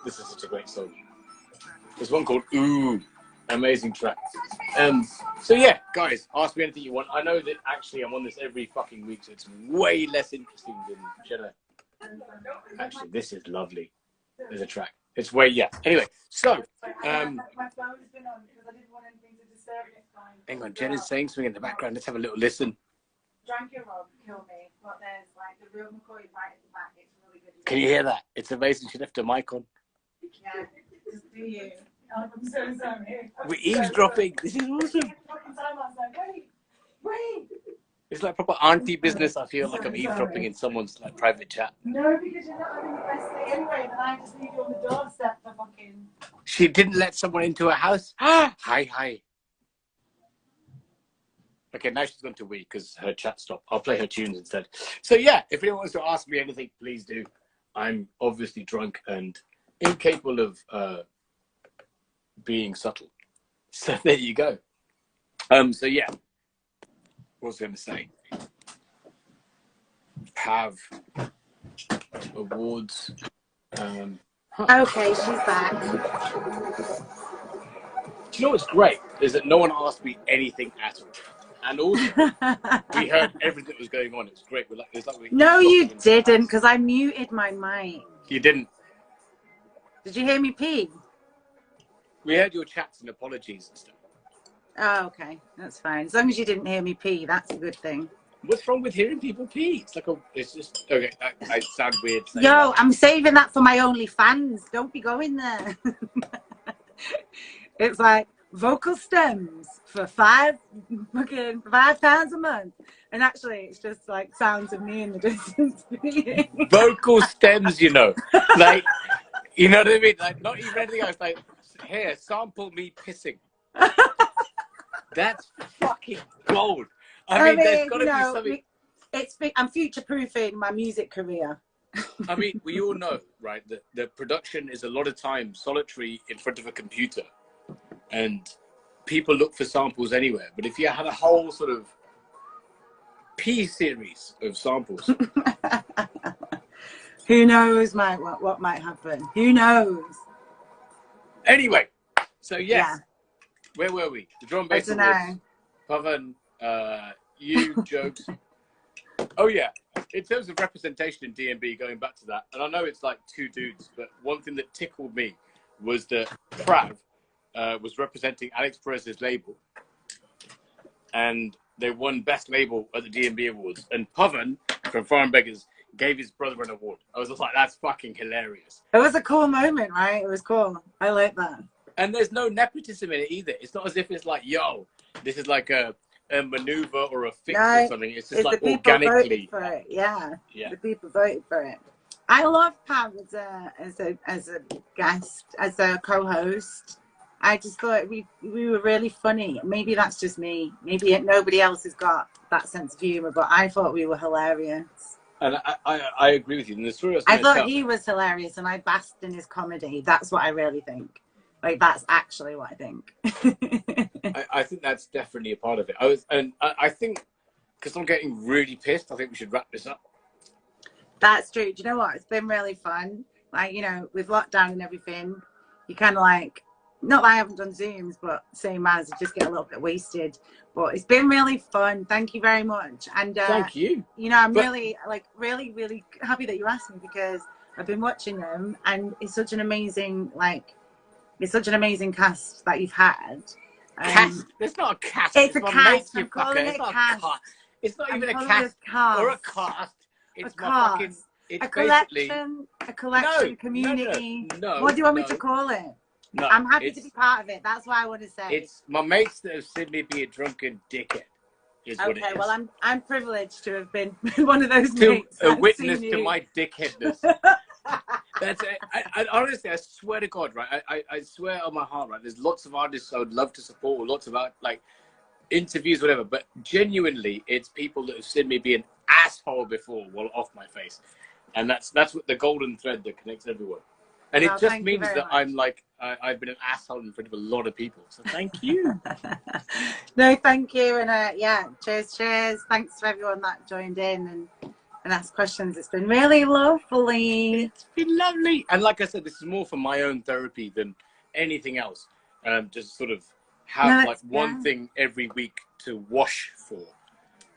This is such a great song. There's one called Ooh. Amazing track. So yeah, guys, ask me anything you want. I know that actually I'm on this every fucking week, so it's way less interesting than Jenna. Actually, this is lovely. There's a track. It's way, yeah. Anyway, so my phone has been on because I didn't want anything to disturb it. Hang on, Jenna's saying something in the background. Let's have a little listen. Drunk your Rob, kill me. But there's like the real McCoy right at the back. It's really good. Can you hear that? It's amazing. She left her mic on. Yeah, just do you. I'm so sorry. We're eavesdropping. This is awesome. Wait. It's like proper auntie business. I feel like I'm eavesdropping in someone's like private chat. No, because you're not having the best day anyway. Then I just need you on the doorstep for fucking. She didn't let someone into her house. Hi. Okay, now she's gone to wee because her chat stopped. I'll play her tunes instead. So yeah, if anyone wants to ask me anything, please do. I'm obviously drunk and incapable of being subtle. So there you go. So yeah, what was I going to say? Have awards. Okay, she's back. Do you know what's great is that no one asked me anything at all, and also we heard everything that was going on. It was great. It was like no, you didn't, because I muted my mic. You didn't. Did you hear me pee? We heard your chats and apologies and stuff. Oh, okay. That's fine. As long as you didn't hear me pee, that's a good thing. What's wrong with hearing people pee? It's like it's just, okay, I sound weird. Yo, that. I'm saving that for my OnlyFans. Don't be going there. It's like vocal stems for £5 a month. And actually, it's just like sounds of me in the distance. Vocal stems, you know. Like, you know what I mean? Like, not even anything else. Like, here, sample me pissing. That's fucking gold. I mean, there's got to be something. I'm future-proofing my music career. I mean, we all know, right, that the production is a lot of time solitary in front of a computer. And people look for samples anywhere. But if you had a whole sort of P-series of samples. Who knows, Mike, what might happen? Who knows? Anyway, so yes. Where were we? The drum bass awards. Pavan, you, jokes. Oh yeah, in terms of representation in DMB, going back to that, and I know it's like two dudes, but one thing that tickled me was that Prav was representing Alex Perez's label, and they won Best Label at the DMB Awards, and Pavan from Foreign Beggars gave his brother an award. I was just like, that's fucking hilarious. It was a cool moment, right? It was cool. I like that. And there's no nepotism in it either. It's not as if it's like, yo, this is like a maneuver or a fix or something. It's just like organically. For it. Yeah, the people voted for it. I love Pam as a guest, as a co-host. I just thought we were really funny. Maybe that's just me. Maybe nobody else has got that sense of humor, but I thought we were hilarious. And I agree with you. And the story I thought he was hilarious, and I basked in his comedy. That's what I really think. Like, that's actually what I think. I think that's definitely a part of it. I think, because I'm getting really pissed, I think we should wrap this up. That's true. Do you know what? It's been really fun. Like, you know, with lockdown and everything, you kind of like, not that I haven't done Zooms, but same as, you just get a little bit wasted. But it's been really fun. Thank you very much. And thank you. You know, I'm really happy that you asked me, because I've been watching them, and it's such an amazing, it's such an amazing cast that you've had. Cast? It's not a cast. It's a cast. I'm calling it a cast. It's not even a cast or a cast. It's a fucking. It's a collection, community. No. What do you want me to call it? No, I'm happy to be part of it. That's what I want to say. It's my mates that have seen me be a drunken dickhead. Is what it is. Okay, well, I'm privileged to have been one of those to mates. A witness to my dickheadness. That's it. I honestly, I swear to God, right? I swear on my heart, right? There's lots of artists I would love to support, or lots of interviews, whatever. But genuinely, it's people that have seen me be an asshole before, well, off my face, and that's what the golden thread that connects everyone. And it just means that I'm I've been an asshole in front of a lot of people. So thank you. No, thank you, and cheers. Thanks to everyone that joined in and asked questions. It's been really lovely. It's been lovely. And like I said, this is more for my own therapy than anything else. Just sort of have one thing every week to wash for.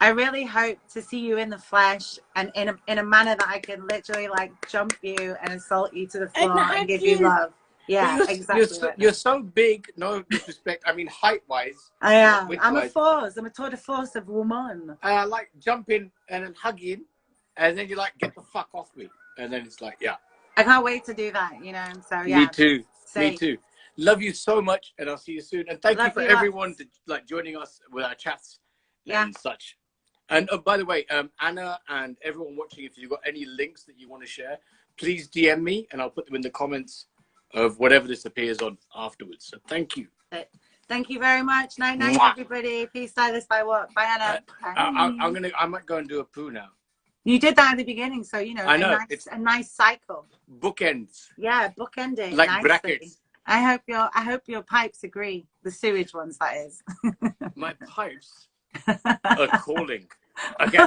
I really hope to see you in the flesh, and in a manner that I can literally jump you and assault you to the floor and give you love. Yeah, exactly. You're so big, no disrespect. I mean, height-wise. I am. I'm a force. I'm a tour de force of woman. Like jumping and then hugging, and then you're like, get the fuck off me. And then it's like, yeah. I can't wait to do that, you know, so yeah. Me too. Me too. Love you so much, and I'll see you soon. And thank you for everyone joining us with our chats and such. And by the way, Anna and everyone watching, if you've got any links that you want to share, please DM me, and I'll put them in the comments of whatever this appears on afterwards. So thank you. Thank you very much. Night, everybody. Peace, stylist. Bye, what? Bye, Anna. I might go and do a poo now. You did that at the beginning, so you know. I know. It's a nice cycle. Bookends. Yeah, bookending. Like nicely. Brackets. I hope your pipes agree. The sewage ones, that is. My pipes are calling. Okay.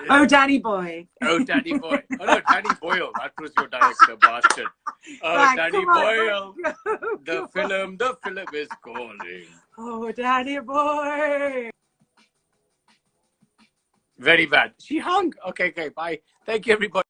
Oh, Danny boy. Oh, Danny boy. Oh, no, Danny Boyle. That was your director, bastard. Oh, right, Danny Boyle. The film is calling. Oh, Danny boy. Very bad. She hung. Okay, bye. Thank you, everybody.